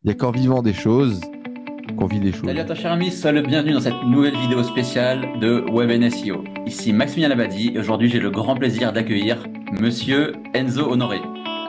Il y a qu'en vivant des choses qu'on vit des Salut à choses. toi cher ami, sois le bienvenu dans cette nouvelle vidéo spéciale de Web SEO. Ici Maximilien Labadi et aujourd'hui j'ai le grand plaisir d'accueillir Monsieur Enzo Honoré.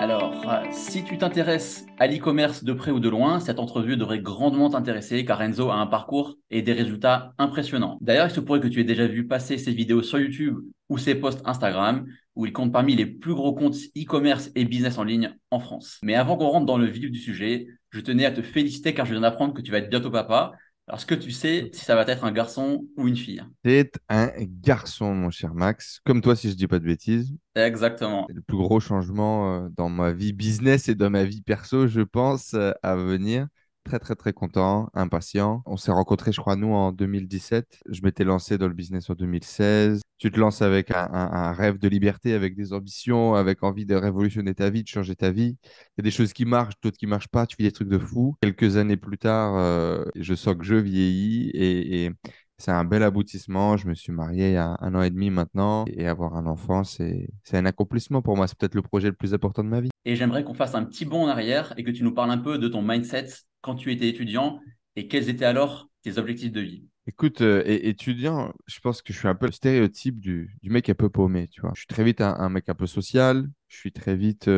Alors, si tu t'intéresses à l'e-commerce de près ou de loin, cette entrevue devrait grandement t'intéresser car Enzo a un parcours et des résultats impressionnants. D'ailleurs, il se pourrait que tu aies déjà vu passer ses vidéos sur YouTube ou ses posts Instagram où il compte parmi les plus gros comptes e-commerce et business en ligne en France. Mais avant qu'on rentre dans le vif du sujet, je tenais à te féliciter car je viens d'apprendre que tu vas être bientôt papa. Alors, est-ce que tu sais si ça va être un garçon ou une fille? C'est un garçon, mon cher Max, comme toi si je dis pas de bêtises. Exactement. C'est le plus gros changement dans ma vie business et dans ma vie perso, je pense, à venir. Très, très, très content, impatient. On s'est rencontrés, je crois, nous, en 2017. Je m'étais lancé dans le business en 2016. Tu te lances avec un rêve de liberté, avec des ambitions, avec envie de révolutionner ta vie, de changer ta vie. Il y a des choses qui marchent, d'autres qui marchent pas. Tu vis des trucs de fou. Quelques années plus tard, je sens que je vieillis et c'est un bel aboutissement. Je me suis marié il y a 1 an et demi maintenant et avoir un enfant, c'est un accomplissement pour moi. C'est peut-être le projet le plus important de ma vie. Et j'aimerais qu'on fasse un petit bond en arrière et que tu nous parles un peu de ton mindset quand tu étais étudiant et quels étaient alors tes objectifs de vie. Écoute, étudiant, je pense que je suis un peu le stéréotype du mec un peu paumé, tu vois. Je suis très vite un mec un peu social. Je suis très vite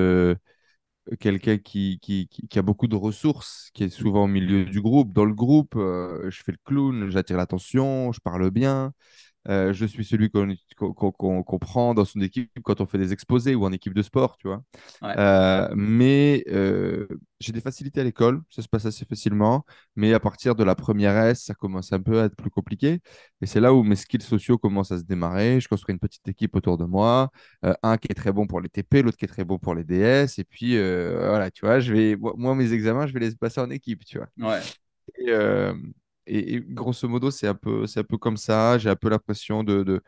quelqu'un qui a beaucoup de ressources, qui est souvent au milieu du groupe. Dans le groupe, je fais le clown, j'attire l'attention, je parle bien. Je suis celui qu'on prend dans son équipe quand on fait des exposés ou en équipe de sport, tu vois. Ouais. Mais j'ai des facilités à l'école, ça se passe assez facilement. Mais à partir de la première S, ça commence un peu à être plus compliqué. Et c'est là où mes skills sociaux commencent à se démarrer. Je construis une petite équipe autour de moi. Un qui est très bon pour les TP, l'autre qui est très bon pour les DS. Et puis, voilà, tu vois, moi, mes examens, je vais les passer en équipe, tu vois. Ouais. Et, euh, et grosso modo, c'est un peu comme ça. J'ai un peu l'impression de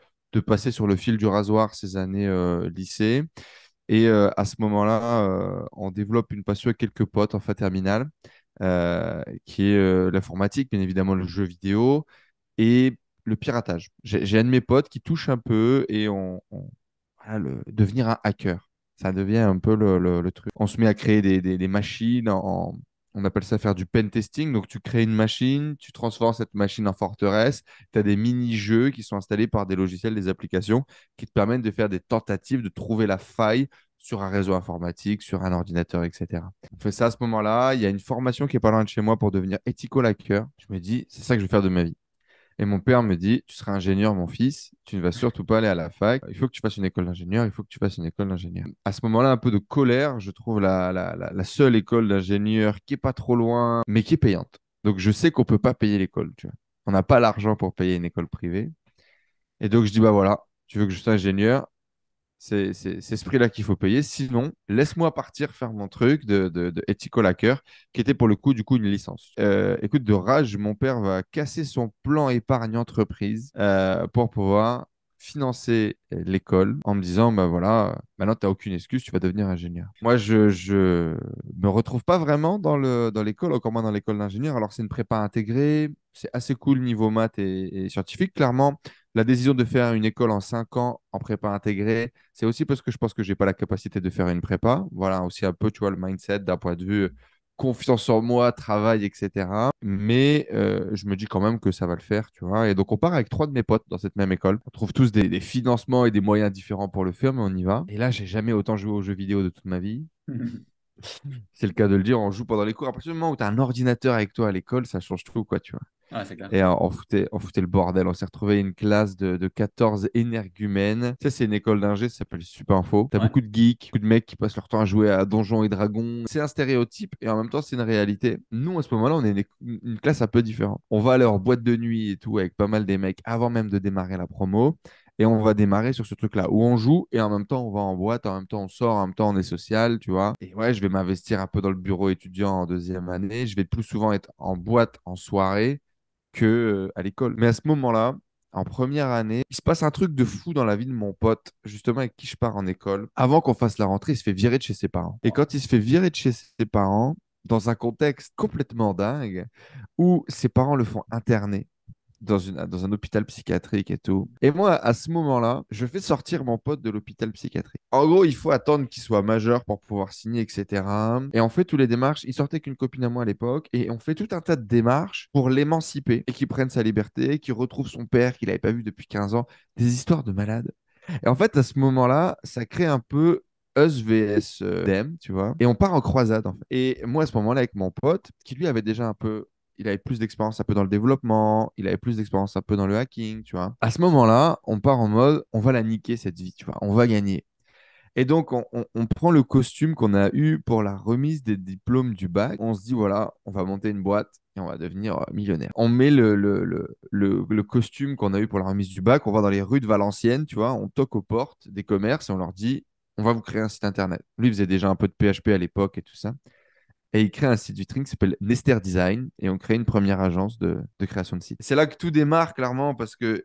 passer sur le fil du rasoir ces années lycée. Et à ce moment-là, on développe une passion avec quelques potes en fin terminale, qui est l'informatique, bien évidemment le jeu vidéo et le piratage. J'ai un de mes potes qui touche un peu et voilà, devenir un hacker. Ça devient un peu le truc. On se met à créer des machines, on appelle ça faire du pen testing. Donc tu crées une machine, tu transformes cette machine en forteresse, tu as des mini-jeux qui sont installés par des logiciels, des applications qui te permettent de faire des tentatives, de trouver la faille sur un réseau informatique, sur un ordinateur, etc. On fait ça à ce moment-là. Il y a une formation qui est pas loin de chez moi pour devenir ethical hacker. Je me dis, c'est ça que je vais faire de ma vie. Et mon père me dit, tu seras ingénieur, mon fils, tu ne vas surtout pas aller à la fac, il faut que tu fasses une école d'ingénieur, il faut que tu fasses une école d'ingénieur. À ce moment-là, un peu de colère, je trouve la seule école d'ingénieur qui est pas trop loin, mais qui est payante. Donc je sais qu'on peut pas payer l'école, tu vois. On n'a pas l'argent pour payer une école privée. Et donc je dis, bah voilà, tu veux que je sois ingénieur, c'est ce prix-là qu'il faut payer. Sinon, laisse-moi partir faire mon truc de ethical hacker, qui était pour le coup, du coup, une licence. Écoute, de rage, mon père va casser son plan épargne entreprise pour pouvoir financer l'école en me disant, bah voilà, maintenant, tu n'as aucune excuse, tu vas devenir ingénieur. Moi, je me retrouve pas vraiment dans l'école, encore moins dans l'école d'ingénieur. Alors, c'est une prépa intégrée, c'est assez cool niveau maths et scientifique. Clairement, la décision de faire une école en 5 ans en prépa intégrée, c'est aussi parce que je pense que j'ai pas la capacité de faire une prépa. Voilà, aussi un peu, tu vois, le mindset d'un point de vue confiance en moi, travail, etc. Mais je me dis quand même que ça va le faire, tu vois. Et donc, on part avec trois de mes potes dans cette même école. On trouve tous des financements et des moyens différents pour le faire, mais on y va. Et là, j'ai jamais autant joué aux jeux vidéo de toute ma vie. C'est le cas de le dire, on joue pendant les cours. À partir du moment où tu as un ordinateur avec toi à l'école, ça change tout, quoi, tu vois. Ouais, c'est clair. Et on foutait le bordel. On s'est retrouvé une classe de 14 énergumènes. Tu sais, c'est une école d'ingé, ça s'appelle Super Info. T'as Ouais. beaucoup de geeks, beaucoup de mecs qui passent leur temps à jouer à Donjons et Dragons. C'est un stéréotype et en même temps, c'est une réalité. Nous, à ce moment-là, on est une classe un peu différente. On va aller en boîte de nuit et tout avec pas mal des mecs avant même de démarrer la promo. Et on va démarrer sur ce truc-là où on joue et en même temps on va en boîte, en même temps on sort, en même temps on est social, tu vois. Et ouais, je vais m'investir un peu dans le bureau étudiant en deuxième année. Je vais plus souvent être en boîte en soirée que à l'école. Mais à ce moment-là, en première année, il se passe un truc de fou dans la vie de mon pote, justement avec qui je pars en école. Avant qu'on fasse la rentrée, il se fait virer de chez ses parents. Et quand il se fait virer de chez ses parents, dans un contexte complètement dingue, où ses parents le font interner, dans un hôpital psychiatrique et tout. Et moi, à ce moment-là, je fais sortir mon pote de l'hôpital psychiatrique. En gros, il faut attendre qu'il soit majeur pour pouvoir signer, etc. Et on fait toutes les démarches. Il sortait qu'une copine à moi à l'époque. Et on fait tout un tas de démarches pour l'émanciper et qu'il prenne sa liberté, qu'il retrouve son père qu'il n'avait pas vu depuis 15 ans. Des histoires de malades. Et en fait, à ce moment-là, ça crée un peu Us vs Them, tu vois. Et on part en croisade, en fait. Et moi, à ce moment-là, avec mon pote, qui lui avait déjà un peu il avait plus d'expérience un peu dans le développement, il avait plus d'expérience un peu dans le hacking, tu vois. À ce moment-là, on part en mode, on va la niquer cette vie, tu vois, on va gagner. Et donc, on prend le costume qu'on a eu pour la remise des diplômes du bac. On se dit, voilà, on va monter une boîte et on va devenir millionnaire. On met le costume qu'on a eu pour la remise du bac, on va dans les rues de Valenciennes, tu vois, on toque aux portes des commerces et on leur dit, on va vous créer un site internet. Lui, il faisait déjà un peu de PHP à l'époque et tout ça. Et il crée un site vitrine qui s'appelle Nester Design et on crée une première agence de création de sites. C'est là que tout démarre clairement parce que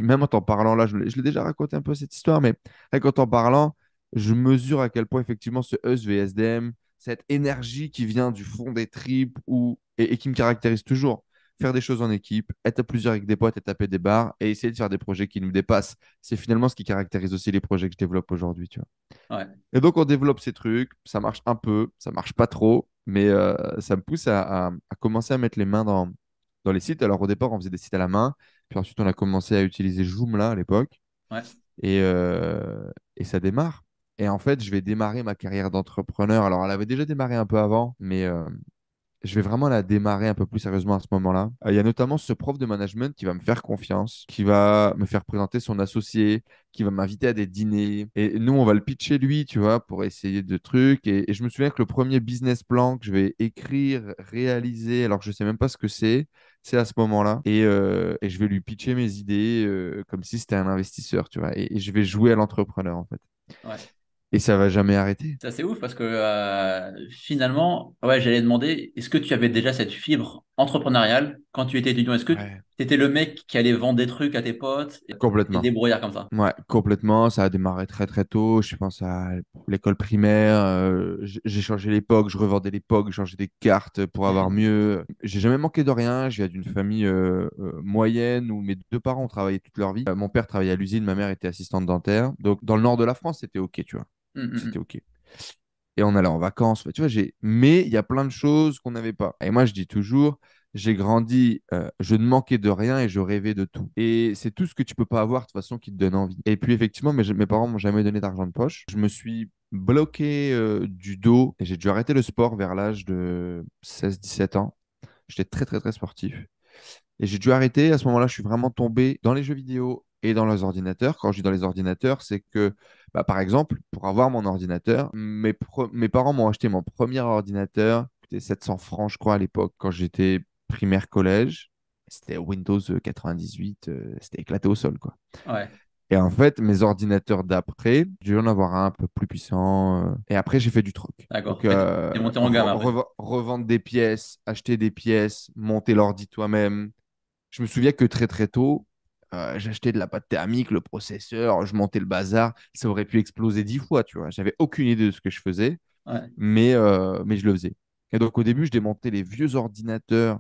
même en t'en parlant là, je l'ai déjà raconté un peu cette histoire, mais rien qu'en t'en parlant, je mesure à quel point effectivement ce US VSDM, cette énergie qui vient du fond des tripes et qui me caractérise toujours. Faire des choses en équipe, être à plusieurs avec des potes et taper des barres et essayer de faire des projets qui nous dépassent. C'est finalement ce qui caractérise aussi les projets que je développe aujourd'hui, tu vois. Ouais. Et donc, on développe ces trucs. Ça marche un peu, ça marche pas trop, mais ça me pousse à commencer à mettre les mains dans les sites. Alors, au départ, on faisait des sites à la main. Puis ensuite, on a commencé à utiliser Joomla à l'époque. Ouais. Et ça démarre. Et en fait, je vais démarrer ma carrière d'entrepreneur. Alors, elle avait déjà démarré un peu avant, mais je vais vraiment la démarrer un peu plus sérieusement à ce moment-là. Il y a notamment ce prof de management qui va me faire confiance, qui va me faire présenter son associé, qui va m'inviter à des dîners. Et nous, on va le pitcher lui, tu vois, pour essayer de trucs. Et je me souviens que le premier business plan que je vais écrire, réaliser, alors que je sais même pas ce que c'est à ce moment-là. Et je vais lui pitcher mes idées comme si c'était un investisseur, tu vois. Et je vais jouer à l'entrepreneur, en fait. Ouais. Et ça va jamais arrêter. C'est assez ouf parce que finalement, ouais, j'allais demander, est-ce que tu avais déjà cette fibre entrepreneuriale quand tu étais étudiant? Est-ce que tu Ouais. étais le mec qui allait vendre des trucs à tes potes et Complètement. débrouillard comme ça? Ouais, complètement. Ça a démarré très très tôt. Je pense à l'école primaire. J'ai changé l'époque, je revendais l'époque, j'ai changé des cartes pour avoir mieux. J'ai jamais manqué de rien. Je viens d'une famille moyenne où mes deux parents ont travaillé toute leur vie. Mon père travaillait à l'usine, ma mère était assistante dentaire. Donc dans le nord de la France, c'était OK, tu vois. Hum, hum, C'était hum. OK. Et on allait en vacances. Tu vois, mais il y a plein de choses qu'on n'avait pas. Et moi, je dis toujours, j'ai grandi, je ne manquais de rien et je rêvais de tout. Et c'est tout ce que tu peux pas avoir de toute façon qui te donne envie. Et puis effectivement, mes parents m'ont jamais donné d'argent de poche. Je me suis bloqué du dos et j'ai dû arrêter le sport vers l'âge de 16 17 ans. J'étais très très très sportif. Et j'ai dû arrêter. À ce moment-là, je suis vraiment tombé dans les jeux vidéo et dans les ordinateurs. Quand je dis dans les ordinateurs, c'est que, bah, par exemple, pour avoir mon ordinateur, mes parents m'ont acheté mon premier ordinateur. C'était 700 francs, je crois, à l'époque, quand j'étais primaire collège. C'était Windows 98. C'était éclaté au sol, quoi. Ouais, Et en fait, mes ordinateurs d'après, j'ai dû en avoir un peu plus puissant. Et après, j'ai fait du troc. d'accord. Donc, T'es monté en gamme après. revendre des pièces, acheter des pièces, monter l'ordi toi-même. Je me souviens que très très tôt, j'achetais de la pâte thermique, le processeur, je montais le bazar. Ça aurait pu exploser 10 fois, tu vois. J'avais aucune idée de ce que je faisais, Ouais. mais je le faisais. Et donc au début, je démontais les vieux ordinateurs,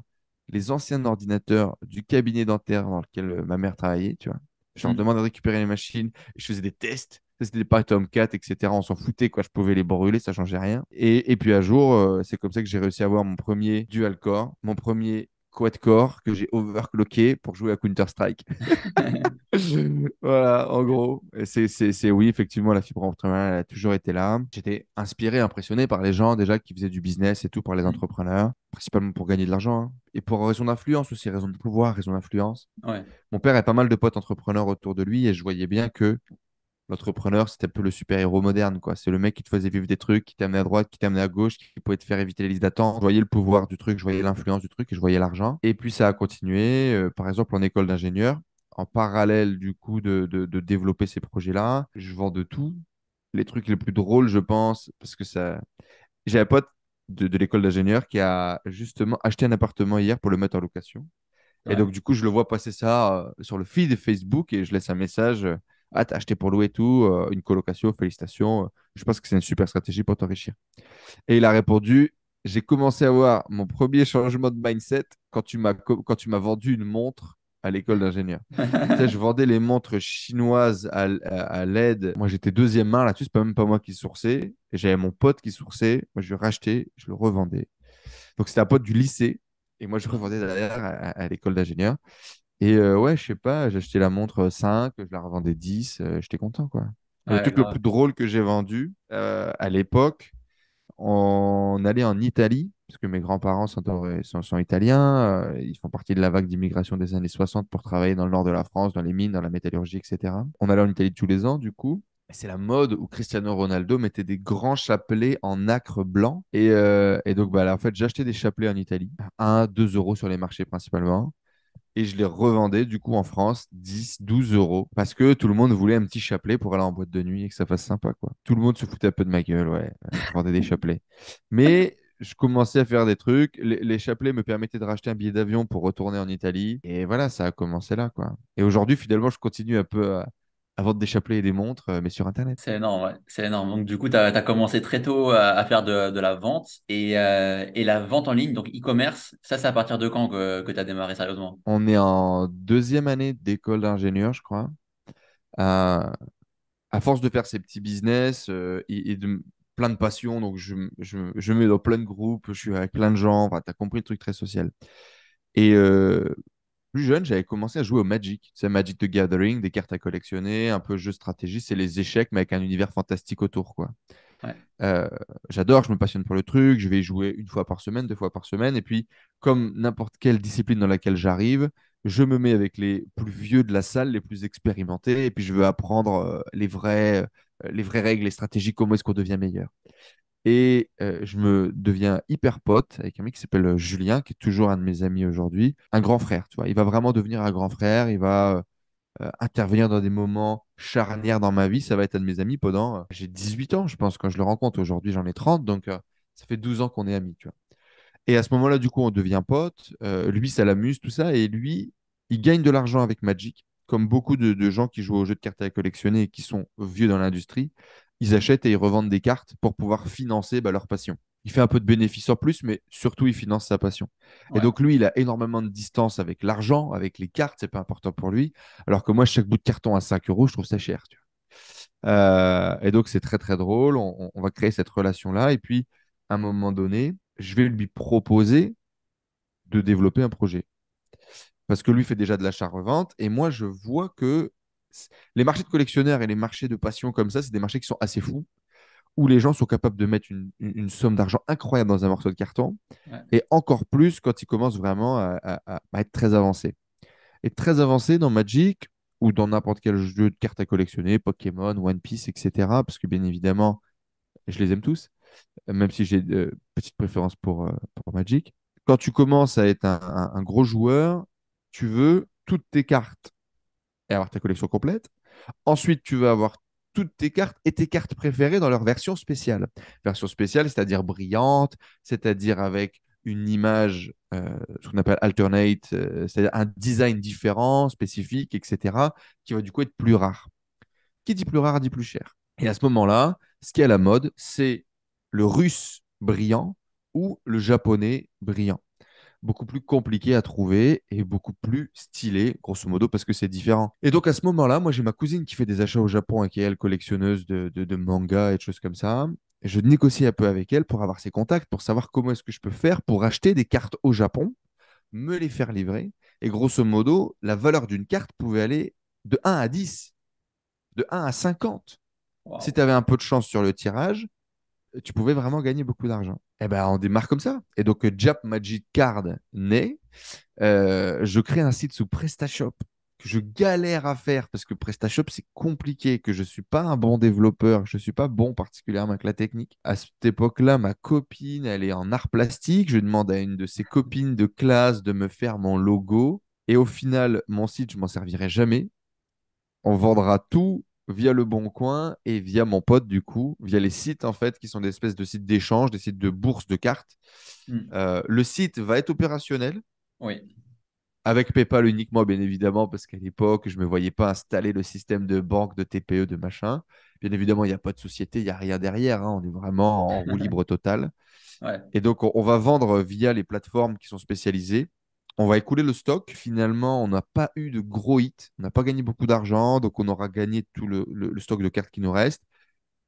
les anciens ordinateurs du cabinet dentaire dans lequel ma mère travaillait, tu vois. Je leur Hum. demandais de récupérer les machines, et je faisais des tests. Ça, c'était des Python 4, etc. On s'en foutait, quoi. Je pouvais les brûler, ça changeait rien. Et puis un jour, c'est comme ça que j'ai réussi à avoir mon premier dual core, mon premier quad core que j'ai overclocké pour jouer à Counter-Strike. Voilà, en gros. Et oui, effectivement, la fibre entrepreneuriale elle a toujours été là. J'étais inspiré, impressionné par les gens déjà qui faisaient du business et tout, par les Hum. entrepreneurs, principalement pour gagner de l'argent, hein. Et pour raison d'influence aussi, raison de pouvoir, raison d'influence. Ouais. Mon père a pas mal de potes entrepreneurs autour de lui et je voyais bien que l'entrepreneur, c'était un peu le super-héros moderne, quoi. C'est le mec qui te faisait vivre des trucs, qui t'amenait à droite, qui t'amenait à gauche, qui pouvait te faire éviter les listes d'attente. Je voyais le pouvoir du truc, je voyais l'influence du truc et je voyais l'argent. Et puis ça a continué, par exemple en école d'ingénieur, en parallèle du coup de développer ces projets-là. Je vends de tout. Les trucs les plus drôles, je pense, parce que ça. J'ai un pote de l'école d'ingénieur qui a justement acheté un appartement hier pour le mettre en location. Et Ouais. donc, du coup, je le vois passer ça sur le feed Facebook et je laisse un message. Ah, t'as acheté pour louer et tout, une colocation, félicitations. Je pense que c'est une super stratégie pour t'enrichir. Et il a répondu, j'ai commencé à avoir mon premier changement de mindset quand tu m'as vendu une montre à l'école d'ingénieur. Tu sais, je vendais les montres chinoises à LED. Moi, j'étais deuxième main là-dessus. C'est pas même pas moi qui sourçais. Et j'avais mon pote qui sourçait. Moi, je le rachetais, je le revendais. Donc, c'était un pote du lycée. Et moi, je revendais derrière à l'école d'ingénieur. Et ouais, je sais pas, j'achetais la montre 5, je la revendais 10. J'étais content, quoi. Et le Ouais, truc le plus grave. drôle que j'ai vendu à l'époque, on allait en Italie, parce que mes grands-parents sont italiens, ils font partie de la vague d'immigration des années 60 pour travailler dans le nord de la France, dans les mines, dans la métallurgie, etc. On allait en Italie tous les ans, du coup. Et c'est la mode où Cristiano Ronaldo mettait des grands chapelets en nacre blanc. Et donc, bah, là, en fait, j'achetais des chapelets en Italie, 1, 2 euros sur les marchés principalement. Et je les revendais du coup en France 10, 12 euros parce que tout le monde voulait un petit chapelet pour aller en boîte de nuit et que ça fasse sympa, quoi. Tout le monde se foutait un peu de ma gueule, ouais. Je vendais des chapelets. Mais je commençais à faire des trucs. Les chapelets me permettaient de racheter un billet d'avion pour retourner en Italie. Et voilà, ça a commencé là, quoi. Et aujourd'hui, finalement, je continue un peu à vendre des chapelets et des montres, mais sur Internet. C'est énorme, ouais. C'est énorme. Donc, du coup, tu as commencé très tôt à faire de la vente et la vente en ligne, donc e-commerce, ça, c'est à partir de quand que tu as démarré sérieusement? On est en deuxième année d'école d'ingénieur, je crois. Euh, à force de faire ces petits business et de plein de passions, donc je me mets dans plein de groupes, je suis avec plein de gens, enfin, tu as compris le truc très social. Et plus jeune, j'avais commencé à jouer au Magic. C'est Magic the Gathering, des cartes à collectionner, un peu jeu de stratégie, c'est les échecs, mais avec un univers fantastique autour, quoi. Ouais, Euh, j'adore, je me passionne pour le truc, je vais y jouer une fois par semaine, deux fois par semaine, et puis comme n'importe quelle discipline dans laquelle j'arrive, je me mets avec les plus vieux de la salle, les plus expérimentés, et puis je veux apprendre les vraies règles, les stratégies, comment est-ce qu'on devient meilleur. Et je me deviens hyper pote avec un mec qui s'appelle Julien, qui est toujours un de mes amis aujourd'hui, un grand frère, tu vois. Il va vraiment devenir un grand frère, il va intervenir dans des moments charnières dans ma vie. Ça va être un de mes amis pendant. J'ai 18 ans, je pense, quand je le rencontre. Aujourd'hui, j'en ai 30, donc ça fait 12 ans qu'on est amis, tu vois. Et à ce moment-là, du coup, on devient potes. Lui, ça l'amuse, tout ça. Et lui, il gagne de l'argent avec Magic. Comme beaucoup de gens qui jouent aux jeux de cartes à collectionner et qui sont vieux dans l'industrie, ils achètent et ils revendent des cartes pour pouvoir financer bah, leur passion. Il fait un peu de bénéfices en plus, mais surtout, il finance sa passion. Et ouais, donc, lui, il a énormément de distance avec l'argent, avec les cartes, c'est pas important pour lui. Alors que moi, chaque bout de carton à 5 euros, je trouve ça cher. Tu vois. Et donc, c'est très, très drôle. On va créer cette relation-là. Et puis, à un moment donné, je vais lui proposer de développer un projet. Parce que lui fait déjà de l'achat-revente. Et moi, je vois que les marchés de collectionneurs et les marchés de passion comme ça, c'est des marchés qui sont assez fous, où les gens sont capables de mettre une somme d'argent incroyable dans un morceau de carton, ouais, et encore plus quand ils commencent vraiment à être très avancés. Et très avancé dans Magic, ou dans n'importe quel jeu de cartes à collectionner, Pokémon, One Piece, etc. Parce que bien évidemment, je les aime tous, même si j'ai de petites préférences pour Magic. Quand tu commences à être un gros joueur, tu veux toutes tes cartes et avoir ta collection complète. Ensuite, tu veux avoir toutes tes cartes et tes cartes préférées dans leur version spéciale. Version spéciale, c'est-à-dire brillante, c'est-à-dire avec une image, ce qu'on appelle alternate, c'est-à-dire un design différent, spécifique, etc., qui va du coup être plus rare. Qui dit plus rare dit plus cher. Et à ce moment-là, ce qui est à la mode, c'est le russe brillant ou le japonais brillant. Beaucoup plus compliqué à trouver et beaucoup plus stylé, grosso modo, parce que c'est différent. Et donc à ce moment-là, moi j'ai ma cousine qui fait des achats au Japon et qui est elle collectionneuse de mangas et de choses comme ça. Et je négocie un peu avec elle pour avoir ses contacts, pour savoir comment est-ce que je peux faire pour acheter des cartes au Japon, me les faire livrer. Et grosso modo, la valeur d'une carte pouvait aller de 1 à 10, de 1 à 50. Si tu waouh. avais un peu de chance sur le tirage, tu pouvais vraiment gagner beaucoup d'argent. Et ben, on démarre comme ça. Et donc, Jap Magic Card naît. Je crée un site sous PrestaShop que je galère à faire parce que PrestaShop, c'est compliqué, que je ne suis pas un bon développeur, je ne suis pas bon particulièrement avec la technique. À cette époque-là, ma copine, elle est en art plastique. Je demande à une de ses copines de classe de me faire mon logo. Et au final, mon site, je m'en servirai jamais. On vendra tout via le Bon Coin et via mon pote, du coup, via les sites, en fait, qui sont des espèces de sites d'échange, des sites de bourse de cartes. Hmm. Le site va être opérationnel Oui, avec PayPal uniquement, bien évidemment, parce qu'à l'époque, je ne me voyais pas installer le système de banque, de TPE, de machin. Bien évidemment, il n'y a pas de société, il n'y a rien derrière, hein. On est vraiment en roue libre totale. ouais, Et donc, on va vendre via les plateformes qui sont spécialisées. On va écouler le stock. Finalement, on n'a pas eu de gros hits. On n'a pas gagné beaucoup d'argent. Donc, on aura gagné tout le stock de cartes qui nous reste.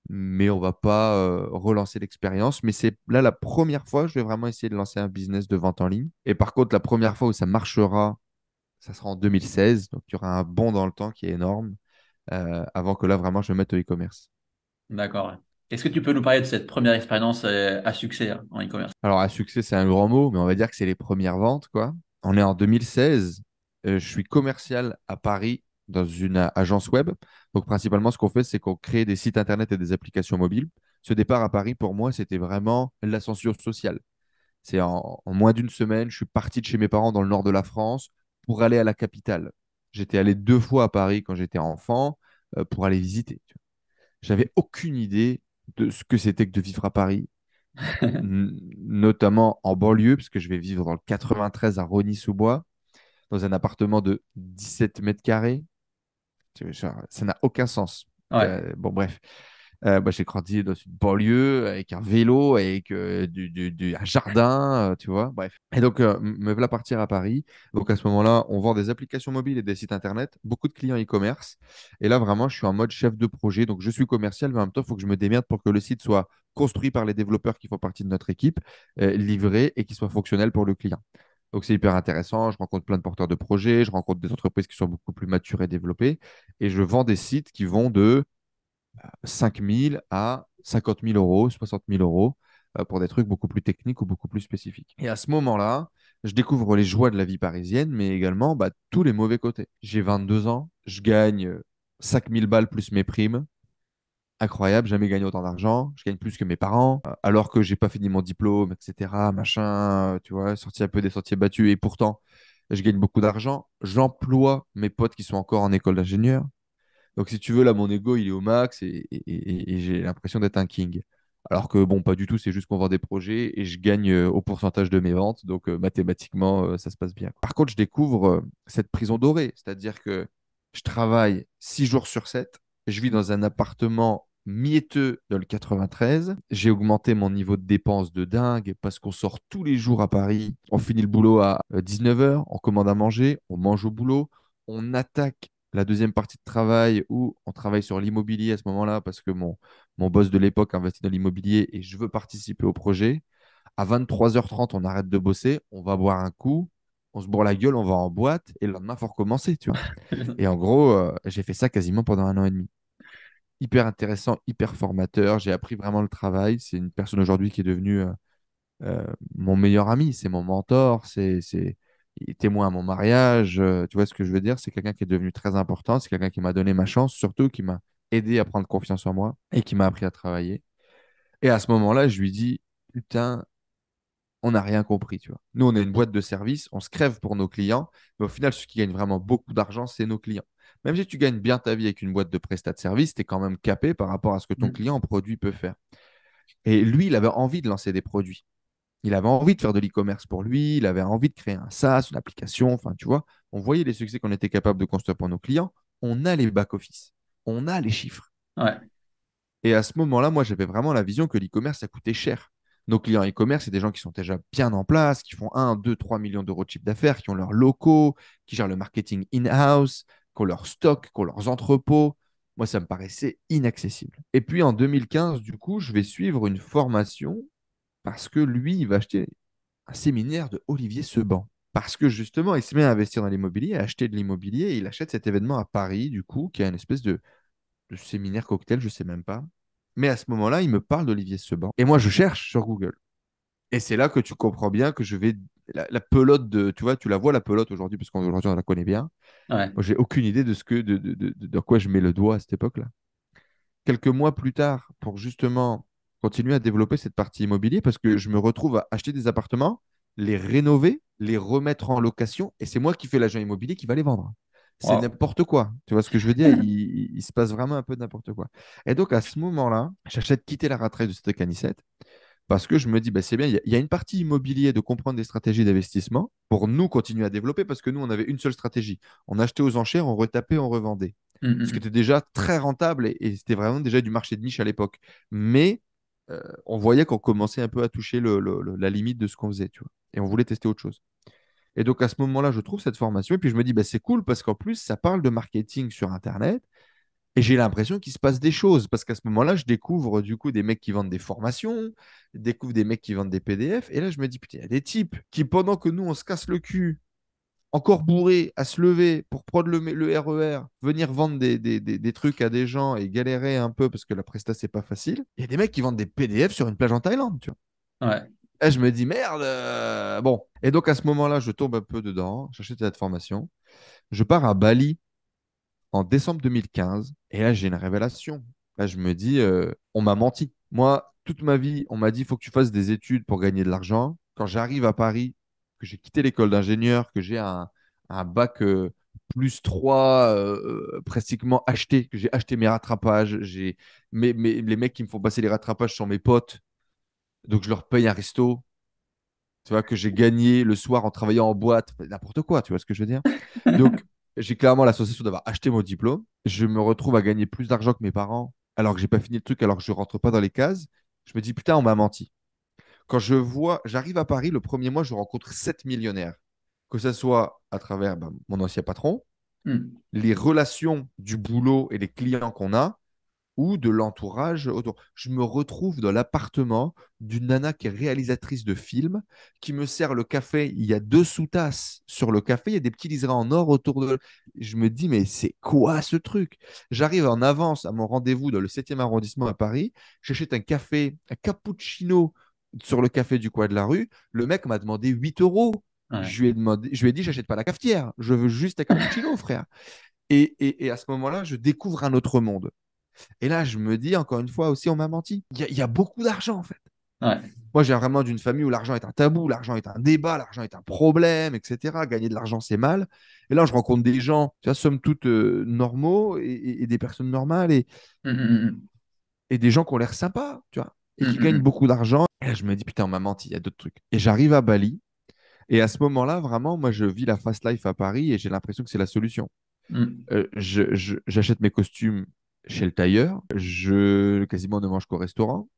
Mais on va pas relancer l'expérience. Mais c'est là la première fois, je vais vraiment essayer de lancer un business de vente en ligne. Et par contre, la première fois où ça marchera, ça sera en 2016. Donc, il y aura un bond dans le temps qui est énorme avant que là, vraiment, je me mette au e-commerce. D'accord. Ouais. Est-ce que tu peux nous parler de cette première expérience à succès hein, en e-commerce? Alors, à succès, c'est un grand mot, mais on va dire que c'est les premières ventes, quoi. On est en 2016. Je suis commercial à Paris dans une agence web. Donc, principalement, ce qu'on fait, c'est qu'on crée des sites internet et des applications mobiles. Ce départ à Paris, pour moi, c'était vraiment l'ascension sociale. C'est en moins d'une semaine, je suis parti de chez mes parents dans le nord de la France pour aller à la capitale. J'étais allé 2 fois à Paris quand j'étais enfant pour aller visiter. Tu vois. J'avais aucune idée de ce que c'était que de vivre à Paris, notamment en banlieue, puisque je vais vivre dans le 93 à Rosny-sous-Bois, dans un appartement de 17 mètres carrés. Ça n'a aucun sens. Ouais. Bon, bref. J'ai grandi dans une banlieue avec un vélo, avec un jardin, tu vois. Bref. Et donc, me voilà partir à Paris. Donc, à ce moment-là, on vend des applications mobiles et des sites internet, beaucoup de clients e-commerce. Et là, vraiment, je suis en mode chef de projet. Donc, je suis commercial, mais en même temps, il faut que je me démerde pour que le site soit construit par les développeurs qui font partie de notre équipe, livré et qui soit fonctionnel pour le client. Donc, c'est hyper intéressant. Je rencontre plein de porteurs de projets, je rencontre des entreprises qui sont beaucoup plus matures et développées. Et je vends des sites qui vont de 5 000 à 50 000 euros, 60 000 euros pour des trucs beaucoup plus techniques ou beaucoup plus spécifiques. Et à ce moment-là, je découvre les joies de la vie parisienne, mais également tous les mauvais côtés. J'ai 22 ans, je gagne 5 000 balles plus mes primes. Incroyable, jamais gagné autant d'argent. Je gagne plus que mes parents, alors que j'ai pas fini mon diplôme, etc. Machin, tu vois, sorti un peu des sentiers battus. Et pourtant, je gagne beaucoup d'argent. J'emploie mes potes qui sont encore en école d'ingénieur. Donc, si tu veux, là, mon ego, il est au max et j'ai l'impression d'être un king. Alors que, bon, pas du tout, c'est juste qu'on vend des projets et je gagne au pourcentage de mes ventes. Donc, mathématiquement, ça se passe bien. Par contre, je découvre cette prison dorée, c'est-à-dire que je travaille 6 jours sur 7. Je vis dans un appartement mieteux dans le 93. J'ai augmenté mon niveau de dépenses de dingue parce qu'on sort tous les jours à Paris. On finit le boulot à 19 h, on commande à manger, on mange au boulot, on attaque la deuxième partie de travail où on travaille sur l'immobilier à ce moment-là parce que mon boss de l'époque investit dans l'immobilier et je veux participer au projet. À 23h30, on arrête de bosser, on va boire un coup, on se bourre la gueule, on va en boîte et le lendemain, il faut recommencer, tu vois. Et en gros, j'ai fait ça quasiment pendant 1 an et demi. Hyper intéressant, hyper formateur. J'ai appris vraiment le travail. C'est une personne aujourd'hui qui est devenue mon meilleur ami, c'est mon mentor, il est témoin à mon mariage. Tu vois ce que je veux dire? C'est quelqu'un qui est devenu très important. C'est quelqu'un qui m'a donné ma chance, surtout qui m'a aidé à prendre confiance en moi et qui m'a appris à travailler. Et à ce moment-là, je lui dis, putain, on n'a rien compris, tu vois. Nous, on est une boîte de service, on se crève pour nos clients, mais au final, ceux qui gagnent vraiment beaucoup d'argent, c'est nos clients. Même si tu gagnes bien ta vie avec une boîte de prestat de service, tu es quand même capé par rapport à ce que ton Mm. client en produit peut faire. Et lui, il avait envie de lancer des produits. Il avait envie de faire de l'e-commerce pour lui, il avait envie de créer un SaaS, une application, enfin, tu vois, on voyait les succès qu'on était capable de construire pour nos clients. On a les back-office, on a les chiffres. Ouais. Et à ce moment-là, moi, j'avais vraiment la vision que l'e-commerce, ça coûtait cher. Nos clients e-commerce, c'est des gens qui sont déjà bien en place, qui font 1, 2, 3 millions d'euros de chiffre d'affaires, qui ont leurs locaux, qui gèrent le marketing in-house, qui ont leur stock, qui ont leurs entrepôts. Moi, ça me paraissait inaccessible. Et puis en 2015, du coup, je vais suivre une formation parce que lui, il va acheter un séminaire de Olivier Seban. Parce que justement, il se met à investir dans l'immobilier, à acheter de l'immobilier, et il achète cet événement à Paris, du coup, qui a une espèce de séminaire cocktail, je ne sais même pas. Mais à ce moment-là, il me parle d'Olivier Seban. Et moi, je cherche sur Google. Et c'est là que tu comprends bien que je vais. La pelote de. Tu vois, tu la vois, la pelote aujourd'hui, parce qu'aujourd'hui, on la connaît bien. Ouais. Moi, j'ai aucune idée de ce que, de quoi je mets le doigt à cette époque-là. Quelques mois plus tard, pour justement continuer à développer cette partie immobilier, parce que je me retrouve à acheter des appartements, les rénover, les remettre en location, et c'est moi qui fais l'agent immobilier qui va les vendre. C'est Wow. n'importe quoi. Tu vois ce que je veux dire? Il se passe vraiment un peu n'importe quoi. Et donc, à ce moment-là, j'achète quitter la rat race de cette Canicette parce que je me dis, bah, c'est bien, il y a une partie immobilier de comprendre des stratégies d'investissement pour nous continuer à développer parce que nous, on avait une seule stratégie. On achetait aux enchères, on retapait, on revendait. Mm, Ce qui mm, était déjà très rentable et c'était vraiment déjà du marché de niche à l'époque. Mais on voyait qu'on commençait un peu à toucher la limite de ce qu'on faisait, tu vois. Et on voulait tester autre chose. Et donc, à ce moment-là, je trouve cette formation et puis je me dis, bah, c'est cool parce qu'en plus, ça parle de marketing sur Internet. Et j'ai l'impression qu'il se passe des choses parce qu'à ce moment-là, je découvre du coup des mecs qui vendent des formations, je découvre des mecs qui vendent des PDF. Et là, je me dis, putain, il y a des types qui, pendant que nous, on se casse le cul, encore bourrés, à se lever pour prendre le RER, venir vendre des trucs à des gens et galérer un peu parce que la presta, c'est pas facile. Il y a des mecs qui vendent des PDF sur une plage en Thaïlande, tu vois. Ouais. Et je me dis, merde, bon. Et donc, à ce moment-là, je tombe un peu dedans, j'achète cette formation. Je pars à Bali en décembre 2015. Et là, j'ai une révélation. Là, je me dis, on m'a menti. Moi, toute ma vie, on m'a dit, il faut que tu fasses des études pour gagner de l'argent. Quand j'arrive à Paris, que j'ai quitté l'école d'ingénieur, que j'ai un bac plus 3 pratiquement acheté, que j'ai acheté mes rattrapages, les mecs qui me font passer les rattrapages sont mes potes, donc je leur paye un resto, tu vois, que j'ai gagné le soir en travaillant en boîte, n'importe quoi, tu vois ce que je veux dire? Donc, j'ai clairement l'association d'avoir acheté mon diplôme. Je me retrouve à gagner plus d'argent que mes parents, alors que j'ai pas fini le truc, alors que je rentre pas dans les cases. Je me dis, putain, on m'a menti. Quand j'arrive à Paris, le premier mois, je rencontre 7 millionnaires. Que ce soit à travers mon ancien patron, Hmm. les relations du boulot et les clients qu'on a, ou de l'entourage autour. Je me retrouve dans l'appartement d'une nana qui est réalisatrice de films, qui me sert le café. Il y a 2 sous-tasses sur le café, il y a des petits liserés en or autour de. Je me dis, mais c'est quoi ce truc? J'arrive en avance à mon rendez-vous dans le 7e arrondissement à Paris. J'achète un café, un cappuccino sur le café du coin de la rue. Le mec m'a demandé 8 euros. Ouais. Je lui ai dit, j'achète pas la cafetière. Je veux juste un cappuccino, frère. Et à ce moment-là, je découvre un autre monde. Et là, je me dis, encore une fois aussi, on m'a menti. Il y a beaucoup d'argent, en fait. Ouais. Moi, j'ai vraiment d'une famille où l'argent est un tabou, l'argent est un débat, l'argent est un problème, etc. Gagner de l'argent, c'est mal. Et là, je rencontre des gens, tu vois, somme toute normaux et des personnes normales Hmm, hmm, hmm. et des gens qui ont l'air sympas, tu vois, et Hmm, qui hmm, gagnent hmm. beaucoup d'argent. Et là, je me dis, putain, on m'a menti, il y a d'autres trucs. Et j'arrive à Bali. Et à ce moment-là, vraiment, moi, je vis la fast life à Paris et j'ai l'impression que c'est la solution. Hmm. J'achète mes costumes chez le tailleur. Je quasiment ne mange qu'au restaurant.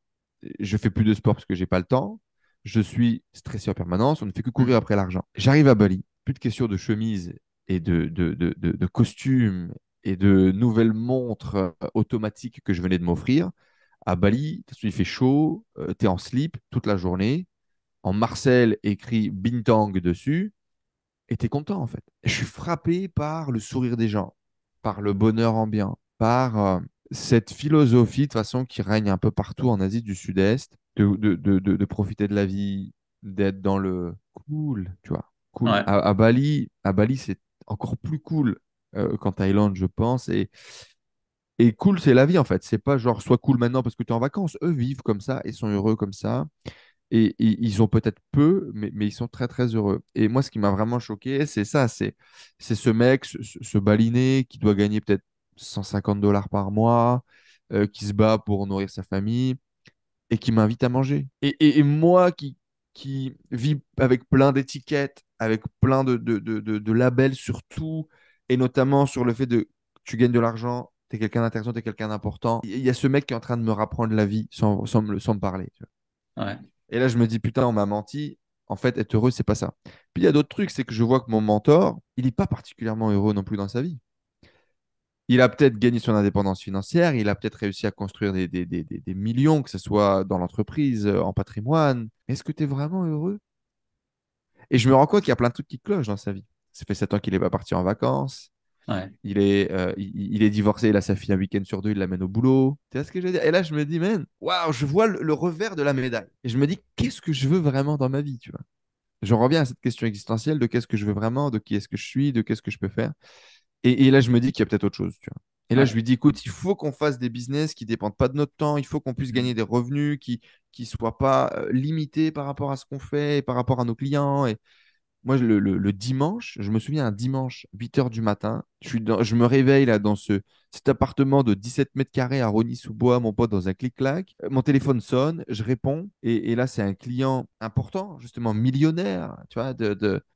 Je fais plus de sport parce que j'ai pas le temps. Je suis stressé en permanence. On ne fait que courir Hmm. après l'argent. J'arrive à Bali. Plus de questions de chemise et de costumes et de nouvelles montres automatiques que je venais de m'offrir. À Bali, il fait chaud, tu es en slip toute la journée. En Marcel, écrit Bintang dessus et t'es content en fait. Je suis frappé par le sourire des gens, par le bonheur ambiant, par cette philosophie de toute façon qui règne un peu partout en Asie du Sud-Est, de profiter de la vie, d'être dans le cool, tu vois, cool. Ouais. À Bali, c'est encore plus cool qu'en Thaïlande, je pense. Et cool, c'est la vie en fait. C'est pas genre sois cool maintenant parce que tu es en vacances. Eux vivent comme ça et sont heureux comme ça. Et ils ont peut-être peu, mais ils sont très, très heureux. Et moi, ce qui m'a vraiment choqué, c'est ça, c'est ce mec, ce baliné qui doit gagner peut-être 150 dollars par mois, qui se bat pour nourrir sa famille et qui m'invite à manger. Et moi qui vis avec plein d'étiquettes, avec plein de labels sur tout, et notamment sur le fait de tu gagnes de l'argent, tu es quelqu'un d'intéressant, tu es quelqu'un d'important. Il y a ce mec qui est en train de me rapprendre la vie sans me parler. Tu vois. Ouais. Et là, je me dis, putain, on m'a menti. En fait, être heureux, c'est pas ça. Puis il y a d'autres trucs, c'est que je vois que mon mentor, il n'est pas particulièrement heureux non plus dans sa vie. Il a peut-être gagné son indépendance financière, il a peut-être réussi à construire des millions, que ce soit dans l'entreprise, en patrimoine. Est-ce que tu es vraiment heureux? Et je me rends compte qu'il y a plein de trucs qui clochent dans sa vie. Ça fait 7 ans qu'il n'est pas parti en vacances. Ouais. Il est divorcé, il a sa fille un week-end sur deux, il l'amène au boulot. Tu vois ce que je veux dire? Et là, je me dis, man, waouh, je vois le revers de la médaille. Et je me dis, qu'est-ce que je veux vraiment dans ma vie, tu vois? Je reviens à cette question existentielle de qu'est-ce que je veux vraiment, de qui est-ce que je suis, de qu'est-ce que je peux faire. Et là, je me dis qu'il y a peut-être autre chose, tu vois. Et là, je Ouais. lui dis, écoute, il faut qu'on fasse des business qui ne dépendent pas de notre temps, il faut qu'on puisse gagner Hmm. des revenus qui ne soient pas limités par rapport à ce qu'on fait et par rapport à nos clients. Et moi, le dimanche, je me souviens, un dimanche, 8 heures du matin, je me réveille là dans cet appartement de 17 mètres carrés à Rosny-sous-Bois, mon pote, dans un clic-clac. Mon téléphone sonne, je réponds. Et là, c'est un client important, justement, millionnaire, tu vois,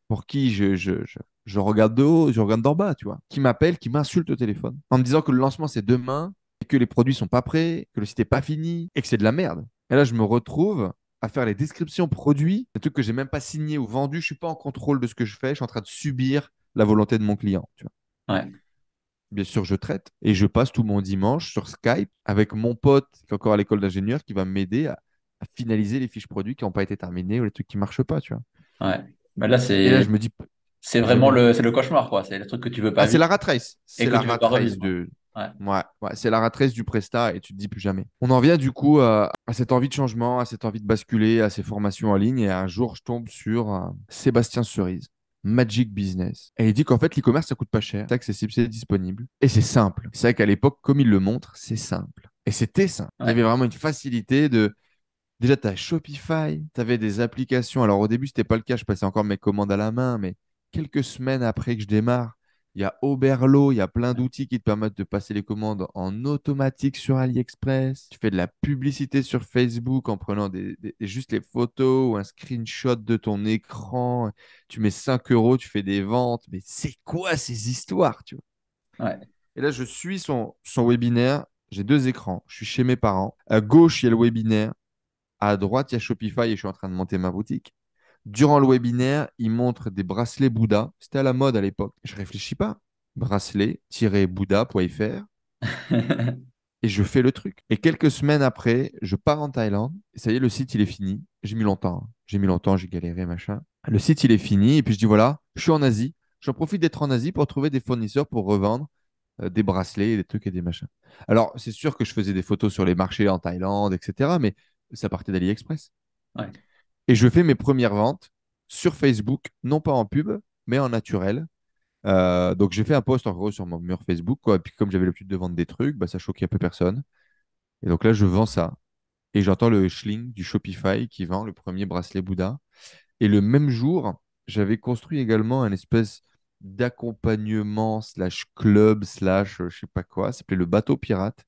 pour qui je regarde de haut, je regarde d'en bas, tu vois, qui m'appelle, qui m'insulte au téléphone, en me disant que le lancement, c'est demain, et que les produits sont pas prêts, que le site n'est pas fini, et que c'est de la merde. Et là, je me retrouve. à faire les descriptions produits, des trucs que j'ai même pas signé ou vendu. Je suis pas en contrôle de ce que je fais. Je suis en train de subir la volonté de mon client. Tu vois. Ouais, Bien sûr, je traite et je passe tout mon dimanche sur Skype avec mon pote qui est encore à l'école d'ingénieur qui va m'aider à finaliser les fiches produits qui n'ont pas été terminées ou les trucs qui marchent pas. Tu vois. ouais. Bah là, Et là, je me dis c'est vraiment jamais. c'est le cauchemar, quoi. C'est le truc que tu veux pas Ah, c'est vivre la rat race. et C'est que la tu veux rat pas race revivre. de. Ouais, Ouais, ouais, c'est la rat race du Presta et tu te dis plus jamais. On en vient du coup à cette envie de changement, à cette envie de basculer, à ces formations en ligne. Et un jour, je tombe sur Sébastien Cerise, Magic Business. Et il dit qu'en fait, l'e-commerce, ça coûte pas cher, c'est accessible, c'est disponible. Et c'est simple. C'est vrai qu'à l'époque, comme il le montre, c'est simple. Et c'était simple. Il y ouais, avait vraiment une facilité de. Déjà, tu as Shopify, tu avais des applications. Alors, au début, ce n'était pas le cas. Je passais encore mes commandes à la main. Mais quelques semaines après que je démarre, il y a Oberlo, il y a plein d'outils qui te permettent de passer les commandes en automatique sur AliExpress. Tu fais de la publicité sur Facebook en prenant juste les photos ou un screenshot de ton écran. Tu mets 5 euros, tu fais des ventes. Mais c'est quoi ces histoires, tu vois? ouais. Et là, je suis son webinaire. J'ai deux écrans. Je suis chez mes parents. À gauche, il y a le webinaire. À droite, il y a Shopify et je suis en train de monter ma boutique. Durant le webinaire, il montre des bracelets Bouddha. C'était à la mode à l'époque. Je réfléchis pas. Bracelet-bouddha.fr et je fais le truc. Et quelques semaines après, je pars en Thaïlande. Et ça y est, le site, il est fini. J'ai mis longtemps, hein. J'ai mis longtemps, j'ai galéré, machin. Le site, il est fini. Et puis je dis, voilà, je suis en Asie. J'en profite d'être en Asie pour trouver des fournisseurs pour revendre des bracelets, des trucs et des machins. Alors, c'est sûr que je faisais des photos sur les marchés en Thaïlande, etc. Mais ça partait d'AliExpress. Ouais, Et je fais mes premières ventes sur Facebook, non pas en pub, mais en naturel. Donc j'ai fait un post en gros sur mon mur Facebook, quoi. Et puis comme j'avais l'habitude de vendre des trucs, bah, ça choquait un peu personne. Et donc là, je vends ça. Et j'entends le shling du Shopify qui vend le premier bracelet Bouddha. Et le même jour, j'avais construit également un espèce d'accompagnement slash club slash je sais pas quoi. Ça s'appelait le bateau pirate.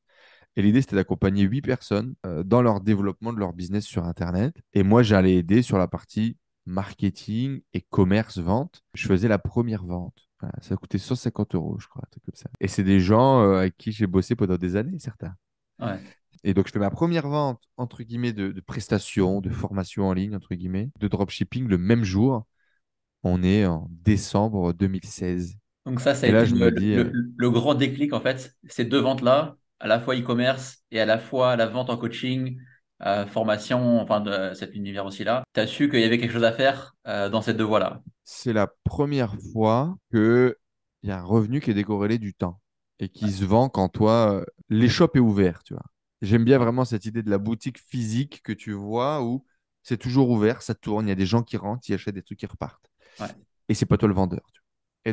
Et l'idée, c'était d'accompagner 8 personnes dans leur développement de leur business sur Internet. Et moi, j'allais aider sur la partie marketing et commerce, vente. Je faisais la première vente. Voilà, ça coûtait 150 euros, je crois, un truc comme ça. Et c'est des gens avec qui j'ai bossé pendant des années, certains. ouais. Et donc, je fais ma première vente, entre guillemets, de prestations, de formation en ligne, entre guillemets, de dropshipping le même jour. On est en décembre 2016. Donc ça a Et là, été je me dis, le grand déclic, en fait. Ces deux ventes-là, à la fois e-commerce et à la fois la vente en coaching, formation, enfin, de cet univers aussi-là. Tu as su qu'il y avait quelque chose à faire dans ces deux voies-là. c'est la première fois qu'il y a un revenu qui est décorrélé du temps et qui se vend quand toi, l'échoppe est ouvert, tu vois. J'aime bien vraiment cette idée de la boutique physique que tu vois où c'est toujours ouvert, ça tourne, il y a des gens qui rentrent, qui achètent des trucs, qui repartent. Ouais, Et c'est pas toi le vendeur, tu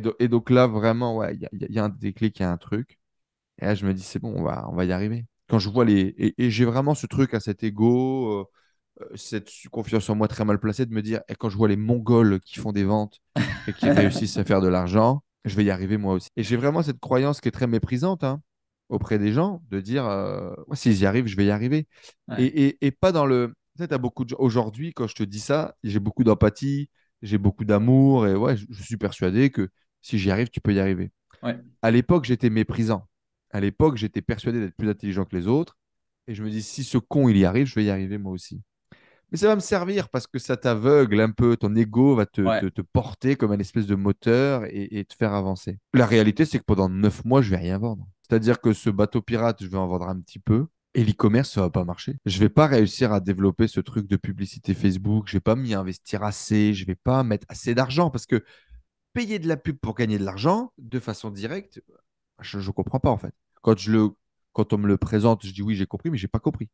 vois. Et donc là, vraiment, ouais, il y a un déclic, il y a un truc. Et là, je me dis, c'est bon, on va y arriver. Quand je vois les. Et j'ai vraiment ce truc à cet ego, cette confiance en moi très mal placée de me dire, et quand je vois les Mongols qui font des ventes et qui réussissent à faire de l'argent, je vais y arriver moi aussi. Et j'ai vraiment cette croyance qui est très méprisante hein, auprès des gens de dire, ouais, s'ils y arrivent, je vais y arriver. ouais, Et pas dans le. Tu sais, t'as beaucoup de gens. Aujourd'hui, quand je te dis ça, j'ai beaucoup d'empathie, j'ai beaucoup d'amour, et ouais, je suis persuadé que si j'y arrive, tu peux y arriver. ouais, À l'époque, j'étais méprisant. À l'époque, j'étais persuadé d'être plus intelligent que les autres. Et je me dis, si ce con, il y arrive, je vais y arriver moi aussi. Mais ça va me servir parce que ça t'aveugle un peu. Ton ego va te, ouais, te, te porter comme un espèce de moteur et te faire avancer. La réalité, c'est que pendant 9 mois, je vais rien vendre. C'est-à-dire que ce bateau pirate, je vais en vendre un petit peu. Et l'e-commerce, ça va pas marcher. Je vais pas réussir à développer ce truc de publicité Facebook. Je vais pas m'y investir assez. Je vais pas mettre assez d'argent parce que payer de la pub pour gagner de l'argent de façon directe, je ne comprends pas en fait. Quand on me le présente, je dis oui, j'ai compris, mais j'ai pas compris.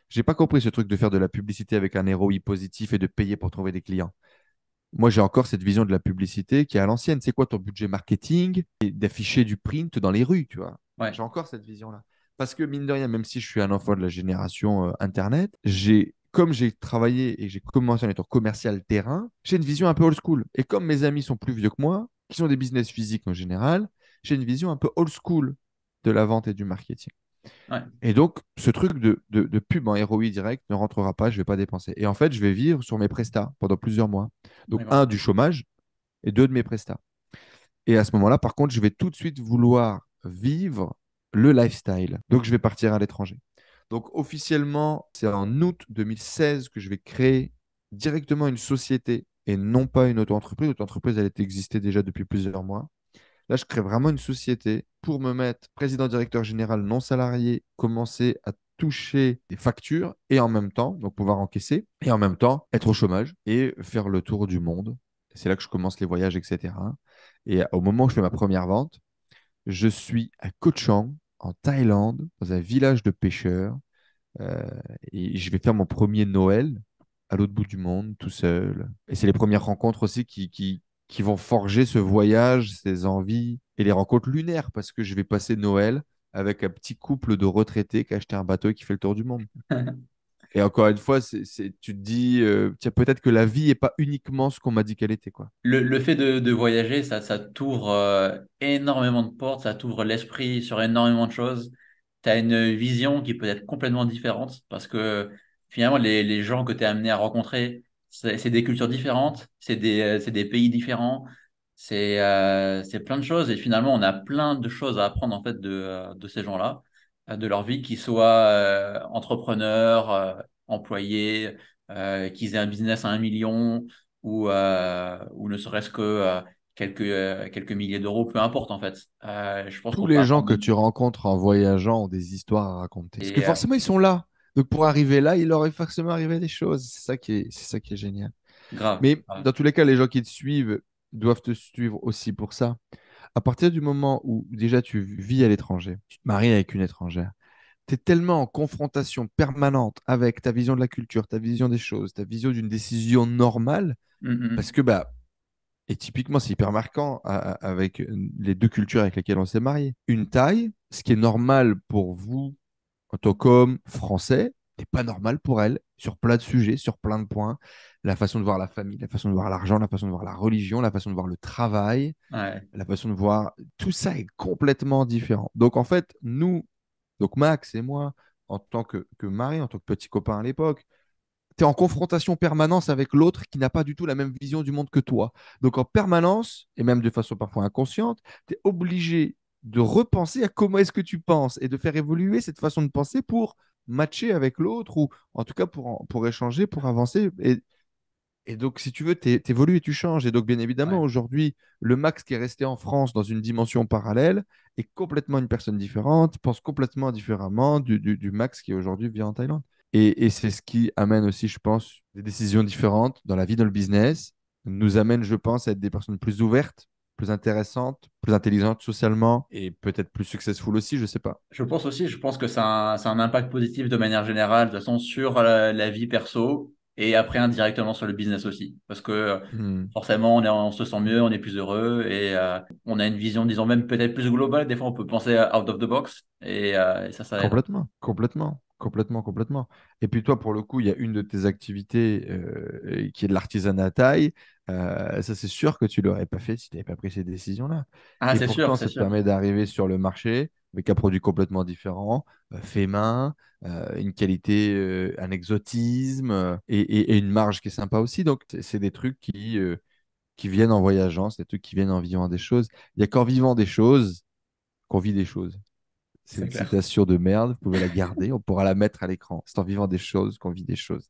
J'ai pas compris ce truc de faire de la publicité avec un ROI positif et de payer pour trouver des clients. Moi, j'ai encore cette vision de la publicité qui est à l'ancienne. C'est quoi ton budget marketing et d'afficher du print dans les rues, tu vois. ouais, J'ai encore cette vision-là. Parce que mine de rien, même si je suis un enfant de la génération Internet, comme j'ai travaillé et j'ai commencé en étant commercial terrain, j'ai une vision un peu old school. Et comme mes amis sont plus vieux que moi, qui sont des business physiques en général, j'ai une vision un peu old school de la vente et du marketing. ouais. Et donc, ce truc de pub en ROI direct ne rentrera pas, je ne vais pas dépenser. Et en fait, je vais vivre sur mes prestats pendant plusieurs mois. Donc, D'accord. un, du chômage et deux, de mes prestats. Et à ce moment-là, par contre, je vais tout de suite vouloir vivre le lifestyle. Donc, je vais partir à l'étranger. Donc officiellement, c'est en août 2016 que je vais créer directement une société et non pas une auto-entreprise. L'auto-entreprise, elle était existée déjà depuis plusieurs mois. Là, je crée vraiment une société pour me mettre président-directeur général non salarié, commencer à toucher des factures et en même temps, donc pouvoir encaisser, et en même temps être au chômage et faire le tour du monde. C'est là que je commence les voyages, etc. Et au moment où je fais ma première vente, je suis à Koh Chang, en Thaïlande, dans un village de pêcheurs. euh, et je vais faire mon premier Noël à l'autre bout du monde, tout seul. Et c'est les premières rencontres aussi qui vont forger ce voyage, ces envies et les rencontres lunaires, parce que je vais passer Noël avec un petit couple de retraités qui a acheté un bateau et qui fait le tour du monde. Et encore une fois, tu te dis, tiens, peut-être que la vie n'est pas uniquement ce qu'on m'a dit qu'elle était, quoi. Le fait de voyager, ça t'ouvre énormément de portes, ça t'ouvre l'esprit sur énormément de choses. Tu as une vision qui peut être complètement différente parce que finalement, les gens que tu es amené à rencontrer, c'est des cultures différentes, c'est des pays différents, c'est plein de choses. Et finalement, on a plein de choses à apprendre en fait de ces gens-là, de leur vie, qu'ils soient entrepreneurs, employés, qu'ils aient un business à 1 million ou ne serait-ce que quelques milliers d'euros, peu importe en fait. Je pense Tous qu'on peut les gens apprendre que tu rencontres en voyageant ont des histoires à raconter. Parce que et forcément, ils sont là. Donc pour arriver là, il leur est forcément arrivé des choses. C'est ça qui est génial. grave, Mais grave. dans tous les cas, les gens qui te suivent doivent te suivre aussi pour ça. À partir du moment où déjà tu vis à l'étranger, tu te maries avec une étrangère, tu es tellement en confrontation permanente avec ta vision de la culture, ta vision des choses, ta vision d'une décision normale, parce que, bah, et typiquement, c'est hyper marquant avec les deux cultures avec lesquelles on s'est marié. Une taille, ce qui est normal pour vous en tant qu'homme français, n'est pas normal pour elle sur plein de sujets, sur plein de points. La façon de voir la famille, la façon de voir l'argent, la façon de voir la religion, la façon de voir le travail, Ouais. la façon de voir, tout ça est complètement différent. Donc en fait, nous, donc Max et moi, en tant que mari, en tant que petit copain à l'époque, tu es en confrontation permanente avec l'autre qui n'a pas du tout la même vision du monde que toi. Donc en permanence, et même de façon parfois inconsciente, tu es obligé de repenser à comment est-ce que tu penses et de faire évoluer cette façon de penser pour matcher avec l'autre ou en tout cas pour échanger, pour avancer. Et donc, si tu veux, tu évolues et tu changes. Et donc, bien Ouais. évidemment, aujourd'hui, le Max qui est resté en France dans une dimension parallèle est complètement une personne différente, pense complètement différemment du Max qui aujourd'hui vit en Thaïlande. Et c'est ce qui amène aussi, je pense, des décisions différentes dans la vie, dans le business, nous amène, je pense, à être des personnes plus ouvertes, plus intéressantes, plus intelligentes socialement et peut-être plus successful aussi, je sais pas. Je pense aussi, je pense que ça a un impact positif de manière générale, de toute façon, sur la vie perso et après indirectement sur le business aussi. Parce que Hmm. forcément, on se sent mieux, on est plus heureux et on a une vision, disons même peut-être plus globale. Des fois, on peut penser out of the box et ça aide. Complètement, complètement, complètement, complètement. Et puis toi, pour le coup, il y a une de tes activités qui est de l'artisanat à taille. Ça, c'est sûr que tu l'aurais pas fait si tu n'avais pas pris ces décisions-là. Ah, Et c'est sûr, pourtant, c'est ça te sûr. permet d'arriver sur le marché avec un produit complètement différent, fait main, une qualité, un exotisme et une marge qui est sympa aussi. Donc, c'est des trucs qui viennent en voyageant, c'est des trucs qui viennent en vivant des choses. Il n'y a qu'en vivant des choses qu'on vit des choses. C'est C'est une clair. citation de merde, vous pouvez la garder, on pourra la mettre à l'écran. C'est en vivant des choses qu'on vit des choses.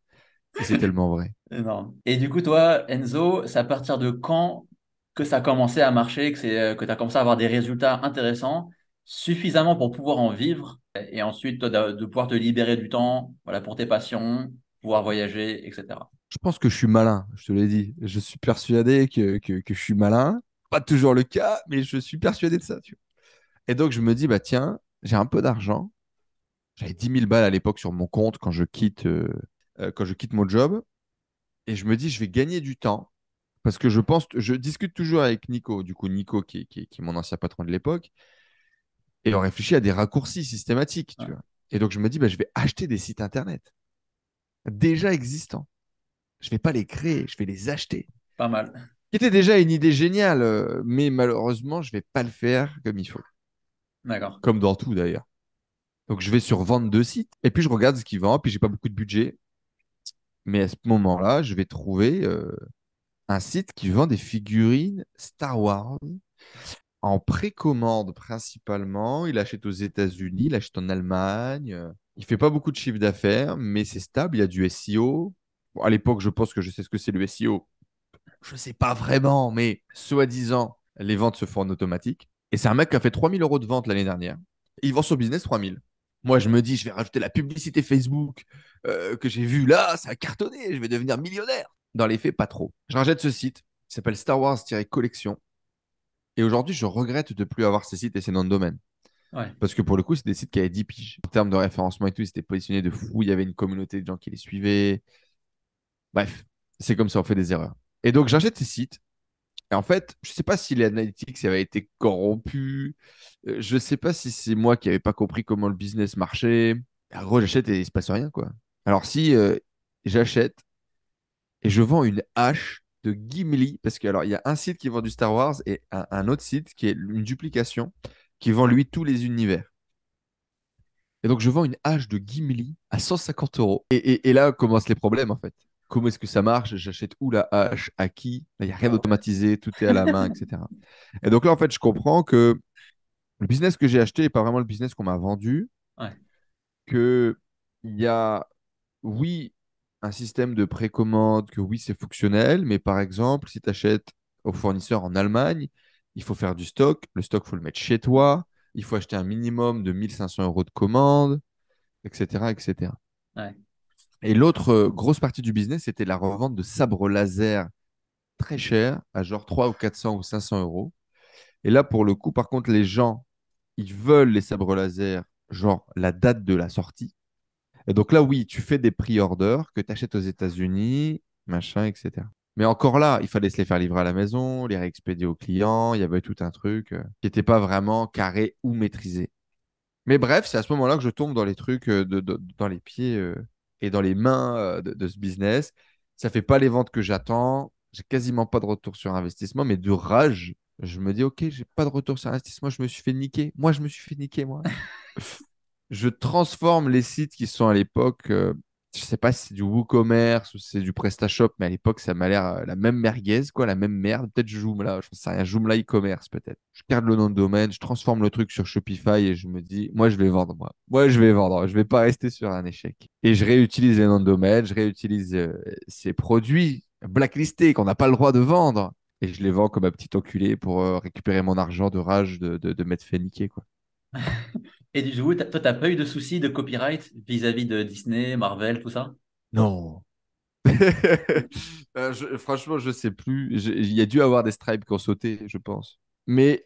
Et c'est tellement vrai. Énorme. Et du coup, toi, Enzo, c'est à partir de quand que ça a commencé à marcher, que tu as commencé à avoir des résultats intéressants, suffisamment pour pouvoir en vivre, et ensuite toi, de pouvoir te libérer du temps, voilà, pour tes passions, pouvoir voyager, etc. Je pense que je suis malin, je te l'ai dit. Je suis persuadé que je suis malin. Pas toujours le cas, mais je suis persuadé de ça. Tu vois. Et donc, je me dis, bah tiens, j'ai un peu d'argent. J'avais 10 000 balles à l'époque sur mon compte quand je quitte mon job. Et je me dis, je vais gagner du temps. Parce que je discute toujours avec Nico, du coup, Nico qui est mon ancien patron de l'époque. Et on réfléchit à des raccourcis systématiques, Ouais, tu vois. Et donc, je me dis, bah, je vais acheter des sites internet déjà existants. Je vais pas les créer, je vais les acheter. pas mal. Qui était déjà une idée géniale, mais malheureusement, je vais pas le faire comme il faut. D'accord. Comme dans tout d'ailleurs. Donc, je vais sur vente de sites et puis je regarde ce qu'ils vendent, puis j'ai pas beaucoup de budget. Mais à ce moment-là, je vais trouver un site qui vend des figurines Star Wars en précommande principalement. Il achète aux États-Unis, il achète en Allemagne. Il fait pas beaucoup de chiffre d'affaires, mais c'est stable. Il y a du SEO. Bon, à l'époque, je pense que je sais ce que c'est le SEO. Je sais pas vraiment, mais soi-disant, les ventes se font en automatique. Et c'est un mec qui a fait 3 000 € de vente l'année dernière. Et il vend son business 3 000. Moi, je me dis, je vais rajouter la publicité Facebook que j'ai vue là, ça a cartonné, je vais devenir millionnaire. Dans les faits, pas trop. Je rachète ce site qui s'appelle Star Wars-Collection. Et aujourd'hui, je regrette de plus avoir ces sites et ces noms de domaine. Ouais. Parce que pour le coup, c'est des sites qui avaient 10 piges. En termes de référencement et tout, ils étaient positionnés de fou. Il y avait une communauté de gens qui les suivaient. Bref, c'est comme ça, on fait des erreurs. Et donc, j'achète ces sites. Et en fait, je ne sais pas si les analytics avaient été corrompus. Je ne sais pas si c'est moi qui n'avais pas compris comment le business marchait. En gros, j'achète et il ne se passe rien, quoi. Alors, si j'achète et je vends une hache de Gimli, parce que alors il y a un site qui vend du Star Wars et un autre site qui est une duplication qui vend lui tous les univers. Et donc, je vends une hache de Gimli à 150 euros. Et là commencent les problèmes, en fait. Comment est-ce que ça marche? J'achète où la hache? À qui? Il n'y a rien Ah ouais. d'automatisé, tout est à la main, etc. Et donc là, en fait, je comprends que le business que j'ai acheté n'est pas vraiment le business qu'on m'a vendu, Ouais. que il y a, oui, un système de précommande, que oui, c'est fonctionnel, mais par exemple, si tu achètes au fournisseur en Allemagne, il faut faire du stock. Le stock, il faut le mettre chez toi. Il faut acheter un minimum de 1 500 € de commande, etc., etc. Ouais. Et l'autre grosse partie du business, c'était la revente de sabres laser très chers, à genre 300 ou 400 ou 500 euros. Et là, pour le coup, par contre, les gens, ils veulent les sabres laser, genre la date de la sortie. Et donc là, oui, tu fais des pre-orders que tu achètes aux États-Unis, machin, etc. Mais encore là, il fallait se les faire livrer à la maison, les réexpédier aux clients. Il y avait tout un truc qui n'était pas vraiment carré ou maîtrisé. Mais bref, c'est à ce moment-là que je tombe dans les trucs, dans les pieds et dans les mains de ce business. Ça fait pas les ventes que j'attends. J'ai quasiment pas de retour sur investissement, mais de rage, je me dis, OK, j'ai pas de retour sur investissement, je me suis fait niquer. Moi, je me suis fait niquer, moi. Je transforme les sites qui sont à l'époque, je sais pas si c'est du WooCommerce ou si c'est du PrestaShop, mais à l'époque, ça m'a l'air la même merguez, quoi, la même merde. Peut-être Joomla, je sais rien, Joomla e-commerce, peut-être. Je garde le nom de domaine, je transforme le truc sur Shopify et je me dis, moi, je vais vendre, moi. Moi, je vais vendre, je vais pas rester sur un échec. Et je réutilise les noms de domaine, je réutilise ces produits blacklistés qu'on n'a pas le droit de vendre. Et je les vends comme un petit enculé pour récupérer mon argent de rage de m'être fait niquer, quoi. Et du coup, toi, t'as pas eu de soucis de copyright vis-à-vis de Disney, Marvel, tout ça? Non. Franchement, je sais plus. Il y a dû avoir des stripes qui ont sauté, je pense. Mais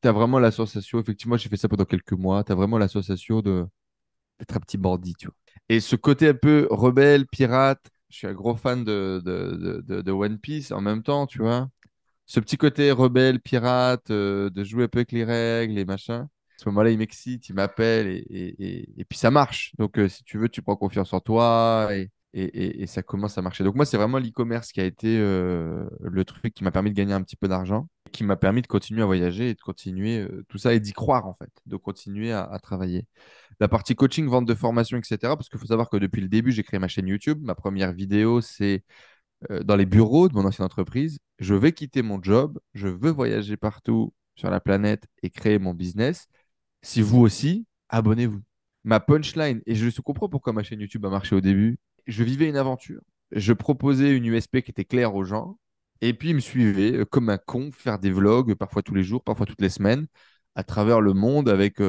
t'as vraiment la sensation, effectivement, j'ai fait ça pendant quelques mois, t'as vraiment la sensation d'être un petit bandit, tu vois. Et ce côté un peu rebelle, pirate, je suis un gros fan de One Piece en même temps, tu vois. Ce petit côté rebelle, pirate, de jouer un peu avec les règles et machin. À ce moment-là, il m'excite, il m'appelle et puis ça marche. Donc, si tu veux, tu prends confiance en toi et ça commence à marcher. Donc, moi, c'est vraiment l'e-commerce qui a été le truc qui m'a permis de gagner un petit peu d'argent, qui m'a permis de continuer à voyager et de continuer tout ça et d'y croire, en fait, de continuer à travailler. La partie coaching, vente de formation, etc. Parce qu'il faut savoir que depuis le début, j'ai créé ma chaîne YouTube. Ma première vidéo, c'est dans les bureaux de mon ancienne entreprise. Je vais quitter mon job, je veux voyager partout sur la planète et créer mon business. Si vous aussi, abonnez-vous. Ma punchline, et je comprends pourquoi ma chaîne YouTube a marché au début, je vivais une aventure. Je proposais une USP qui était claire aux gens, et puis ils me suivaient comme un con, faire des vlogs, parfois tous les jours, parfois toutes les semaines, à travers le monde avec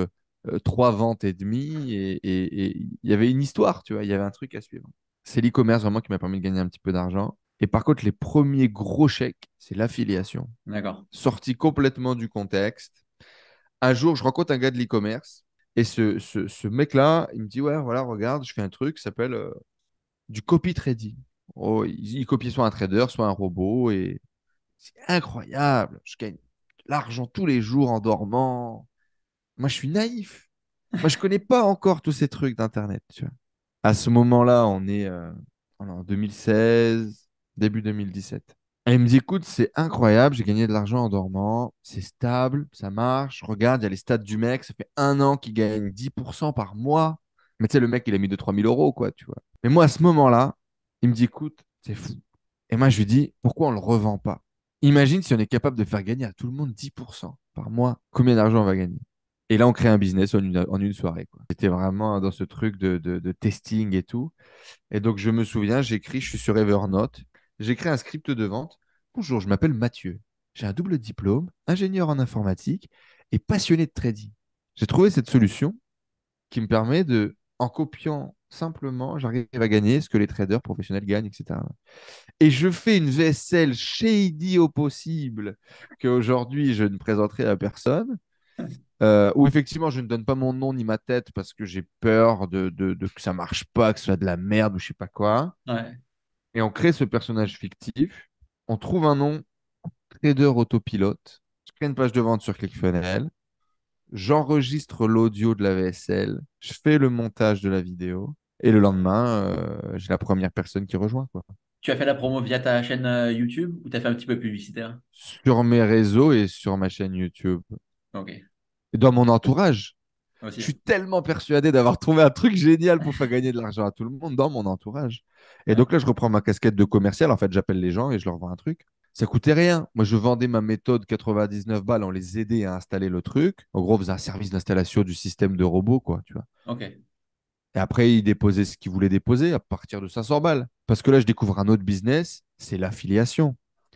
3 ventes et demie, et il y avait une histoire, tu vois, il y avait un truc à suivre. C'est l'e-commerce vraiment qui m'a permis de gagner un petit peu d'argent. Et par contre, les premiers gros chèques, c'est l'affiliation. D'accord. Sorti complètement du contexte. Un jour, je rencontre un gars de l'e-commerce et ce mec-là, il me dit, ouais, voilà, regarde, je fais un truc qui s'appelle du copy trading. Oh, il copie soit un trader, soit un robot et c'est incroyable. Je gagne de l'argent tous les jours en dormant. Moi, je suis naïf. Moi, je connais pas encore tous ces trucs d'Internet, tu vois. À ce moment-là, on est en 2016, début 2017. Et il me dit, écoute, c'est incroyable, j'ai gagné de l'argent en dormant, c'est stable, ça marche. Regarde, il y a les stats du mec, ça fait 1 an qu'il gagne 10% par mois. Mais tu sais, le mec, il a mis 2 3 000 € quoi, tu vois. Mais moi, à ce moment-là, il me dit, écoute, c'est fou. Et moi, je lui dis, pourquoi on ne le revend pas? Imagine si on est capable de faire gagner à tout le monde 10% par mois, combien d'argent on va gagner? Et là, on crée un business en une soirée, quoi. C'était vraiment dans ce truc de testing et tout. Et donc, je me souviens, j'écris, je suis sur Evernote, j'écris un script de vente. Bonjour, je m'appelle Mathieu. J'ai un double diplôme, ingénieur en informatique et passionné de trading. J'ai trouvé cette solution qui me permet de, en copiant simplement, j'arrive à gagner ce que les traders professionnels gagnent, etc. Et je fais une VSL shady au possible qu'aujourd'hui je ne présenterai à personne. Où effectivement je ne donne pas mon nom ni ma tête parce que j'ai peur de que ça marche pas, que ce soit de la merde ou je sais pas quoi. Ouais. Et on crée ce personnage fictif. On trouve un nom, trader autopilote. Je crée une page de vente sur ClickFunnels. J'enregistre l'audio de la VSL. Je fais le montage de la vidéo. Et le lendemain, j'ai la première personne qui rejoint, quoi. Tu as fait la promo via ta chaîne YouTube ou tu as fait un petit peu publicitaire? Sur mes réseaux et sur ma chaîne YouTube. Ok, Et dans mon entourage. Je aussi. suis tellement persuadé d'avoir trouvé un truc génial pour faire gagner de l'argent à tout le monde dans mon entourage. Et Ouais. donc là, je reprends ma casquette de commercial. En fait, j'appelle les gens et je leur vends un truc. Ça coûtait rien. Moi, je vendais ma méthode 99 balles. On les aidait à installer le truc. En gros, on faisait un service d'installation du système de robot, quoi, tu vois. Ok. Et après, ils déposaient ce qu'ils voulaient déposer à partir de 500 balles. Parce que là, je découvre un autre business, c'est l'affiliation.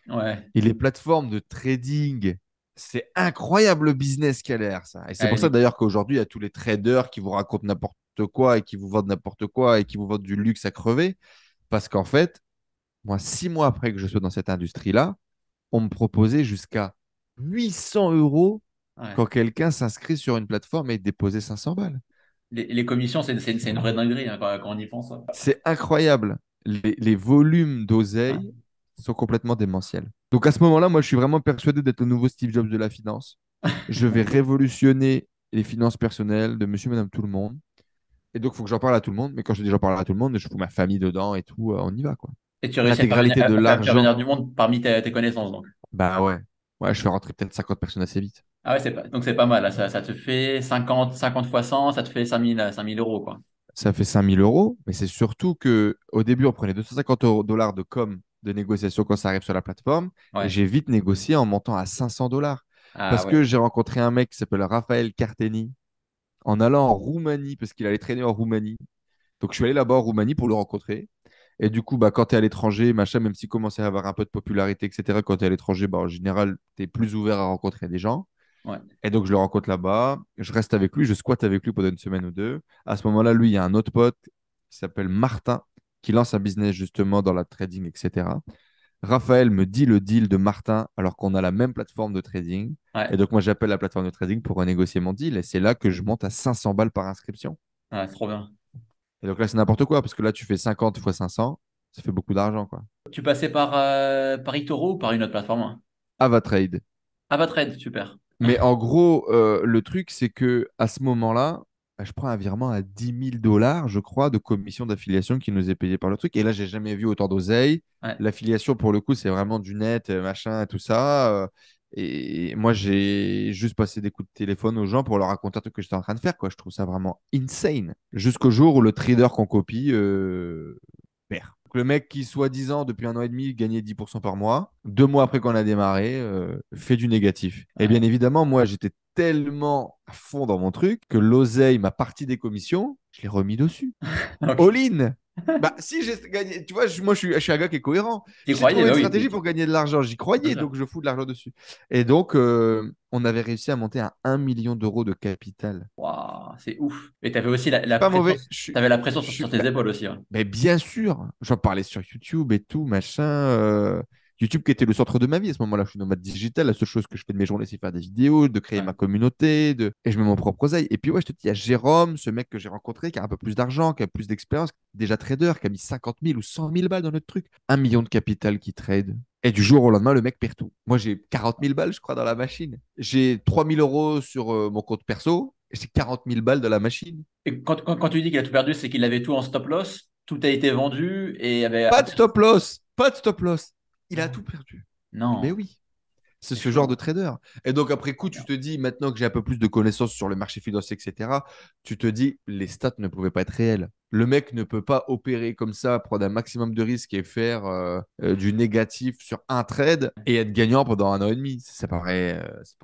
Ouais. Et les plateformes de trading, c'est incroyable le business qu'a l'air, ça. Et c'est Ouais, pour ça d'ailleurs qu'aujourd'hui, il y a tous les traders qui vous racontent n'importe quoi et qui vous vendent n'importe quoi et qui vous vendent du luxe à crever. Parce qu'en fait, moi, 6 mois après que je sois dans cette industrie-là, on me proposait jusqu'à 800 euros ouais. quand quelqu'un s'inscrit sur une plateforme et déposait 500 balles. Les commissions, c'est une vraie dinguerie hein, quand on y pense. C'est incroyable. Les volumes Ouais. d'oseille sont complètement démentiels. Donc à ce moment-là, moi, je suis vraiment persuadé d'être le nouveau Steve Jobs de la finance. Je vais révolutionner les finances personnelles de monsieur, madame, tout le monde. Et donc, il faut que j'en parle à tout le monde. Mais quand je dis j'en parle à tout le monde, je fous ma famille dedans et tout, on y va, quoi. Et tu réussis L'intégralité de à faire venir l'argent, du monde parmi tes connaissances, donc. bah ouais. Ouais, je fais rentrer peut-être 50 personnes assez vite. Ah ouais, donc c'est pas mal. Là. Ça te fait 50 fois 100, ça te fait 5 000 euros, quoi. Ça fait 5 000 euros, mais c'est surtout que au début, on prenait 250 dollars de com de négociation quand ça arrive sur la plateforme, et Ouais. j'ai vite négocié en montant à 500 dollars. Ah Parce ouais. que j'ai rencontré un mec qui s'appelle Raphaël Carteni en allant en Roumanie, parce qu'il allait traîner en Roumanie. Donc je suis allé là-bas en Roumanie pour le rencontrer. Et du coup, bah, quand tu es à l'étranger, machin, même s'il commençait à avoir un peu de popularité, etc., quand tu es à l'étranger, bah, en général, tu es plus ouvert à rencontrer des gens. Ouais. Et donc, je le rencontre là-bas, je reste avec lui, je squatte avec lui pendant une semaine ou deux. À ce moment-là, lui, il y a un autre pote qui s'appelle Martin, qui lance un business justement dans la trading, etc. Raphaël me dit le deal de Martin alors qu'on a la même plateforme de trading. Et Ouais. donc, moi, j'appelle la plateforme de trading pour renégocier mon deal. Et c'est là que je monte à 500 balles par inscription. Ouais, trop bien. Et donc là, c'est n'importe quoi, parce que là, tu fais 50 fois 500, ça fait beaucoup d'argent, quoi. Tu passais par eToro ou par une autre plateforme? Hein? Avatrade. Avatrade, super. Mais en gros, le truc, c'est que à ce moment-là, bah, je prends un virement à 10 000 dollars, je crois, de commission d'affiliation qui nous est payé par le truc. Et là, j'ai jamais vu autant d'oseille. Ouais. L'affiliation, pour le coup, c'est vraiment du net, machin, tout ça. Et moi, j'ai juste passé des coups de téléphone aux gens pour leur raconter un truc que j'étais en train de faire, quoi. Je trouve ça vraiment insane. Jusqu'au jour où le trader qu'on copie perd. Donc, le mec qui, soi-disant, depuis 1 an et demi, gagnait 10% par mois, 2 mois après qu'on a démarré, fait du négatif. Et bien Ouais. évidemment, moi, j'étais tellement à fond dans mon truc que l'oseille, ma partie des commissions, je l'ai remis dessus. Ok. All-in. Bah, si j'ai gagné, tu vois, moi, je suis un gars qui est cohérent. T'y J'ai croyais? trouvé Bah une oui. stratégie pour gagner de l'argent. J'y Bien croyais, sûr. donc je fous de l'argent dessus. Et donc, on avait réussi à monter à 1 million d'euros de capital. Waouh, c'est ouf. Et t'avais aussi la Pas pression, mauvais. t'avais la pression Je sur suis, tes épaules aussi. Ouais. mais bien sûr, j'en parlais sur YouTube et tout, machin. YouTube qui était le centre de ma vie à ce moment-là. Je suis nomade digital. La seule chose que je fais de mes journées, c'est faire des vidéos, de créer ma Ouais. communauté, et je mets mon propre oseille. Et puis ouais, je te dis, il y a Jérôme, ce mec que j'ai rencontré, qui a un peu plus d'argent, qui a plus d'expérience, déjà trader, qui a mis 50 000 ou 100 000 balles dans notre truc. 1 million de capital qui trade. Et du jour au lendemain, le mec perd tout. Moi, j'ai 40 000 balles, je crois, dans la machine. J'ai 3 000 euros sur mon compte perso. Et j'ai 40 000 balles dans la machine. Et quand tu dis qu'il a tout perdu, c'est qu'il avait tout en stop loss, tout a été vendu et avait. Pas de stop loss. Pas de stop loss. Il a tout perdu. Mais Non. oui. C'est C'est ce genre de chaud. trader. Et donc, après coup, tu te dis, maintenant que j'ai un peu plus de connaissances sur le marché financier, etc., tu te dis, les stats ne pouvaient pas être réelles. Le mec ne peut pas opérer comme ça, prendre un maximum de risques et faire du négatif sur un trade et être gagnant pendant un an et demi.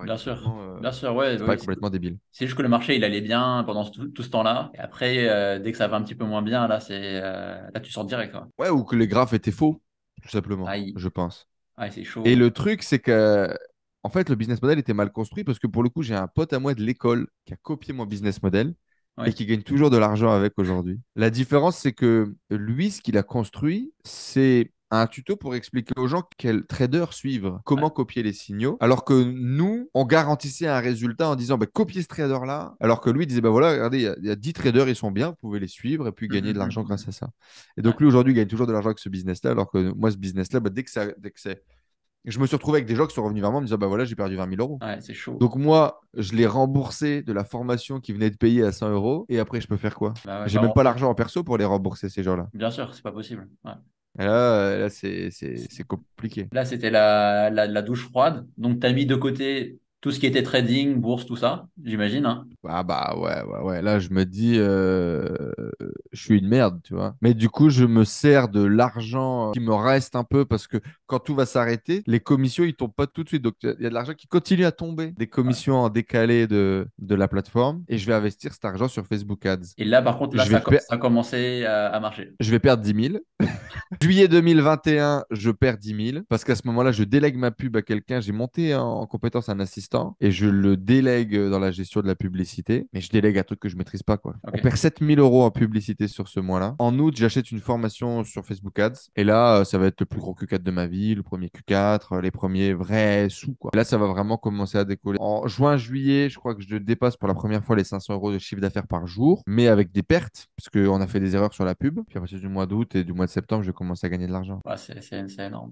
Bien sûr, ouais, Ça paraît oui. complètement débile. C'est juste que le marché, il allait bien pendant tout ce temps-là. Et après, dès que ça va un petit peu moins bien, là, tu sors direct, quoi. Ouais, ou que les graphes étaient faux, tout simplement, Aïe, je pense. aïe, c'est Et chaud. le truc, c'est que, en fait, le business model était mal construit parce que pour le coup, j'ai un pote à moi de l'école qui a copié mon business model et Oui. qui gagne toujours de l'argent avec aujourd'hui. La différence, c'est que lui, ce qu'il a construit, c'est un tuto pour expliquer aux gens quels traders suivre, Ouais. comment copier les signaux, alors que nous, on garantissait un résultat en disant bah, copiez ce trader-là, alors que lui il disait bah voilà, regardez, il y a 10 traders, ils sont bien, vous pouvez les suivre et puis Hum, gagner de hum, l'argent hum, grâce hum. à ça. Et donc Ouais. lui, aujourd'hui, il gagne toujours de l'argent avec ce business-là, alors que moi, ce business-là, bah, dès que c'est je me suis retrouvé avec des gens qui sont revenus vers moi en me disant, bah voilà, j'ai perdu 20 000 euros. Ouais, c'est chaud. Donc moi, je l'ai remboursé de la formation qui venait de payer à 100 euros. Et après, je peux faire quoi? Bah ouais, J'ai pas même pas grand-chose. l'argent en perso pour les rembourser, ces gens-là. Bien sûr, c'est pas possible. Ouais. Et là, c'est compliqué. Là, c'était la douche froide. Donc, tu as mis de côté tout ce qui était trading, bourse, tout ça, j'imagine, hein. Ah bah ouais, ouais, ouais. Là, je me dis, je suis une merde, tu vois. Mais du coup, je me sers de l'argent qui me reste un peu parce que quand tout va s'arrêter, les commissions, ils tombent pas tout de suite. Donc, il y a de l'argent qui continue à tomber, des Ouais. commissions en décalé de la plateforme. Et je vais investir cet argent sur Facebook Ads. Et là, par contre, là, Je vais, per- ça a commencé à marcher. je vais perdre 10 000. Juillet 2021, je perds 10 000 parce qu'à ce moment-là, je délègue ma pub à quelqu'un. J'ai monté en compétence un assistant et je le délègue dans la gestion de la publicité. Mais je délègue un truc que je maîtrise pas, quoi. On Ok. perd 7 000 € en publicité sur ce mois-là. En août, j'achète une formation sur Facebook Ads. Et là, ça va être le plus gros Q4 de ma vie, le premier Q4, les premiers vrais sous, quoi. Là, ça va vraiment commencer à décoller. En juin, juillet, je crois que je dépasse pour la première fois les 500 euros de chiffre d'affaires par jour, mais avec des pertes, parce qu'on a fait des erreurs sur la pub. Puis à partir du mois d'août et du mois de septembre, je commence à gagner de l'argent. Ouais, c'est énorme.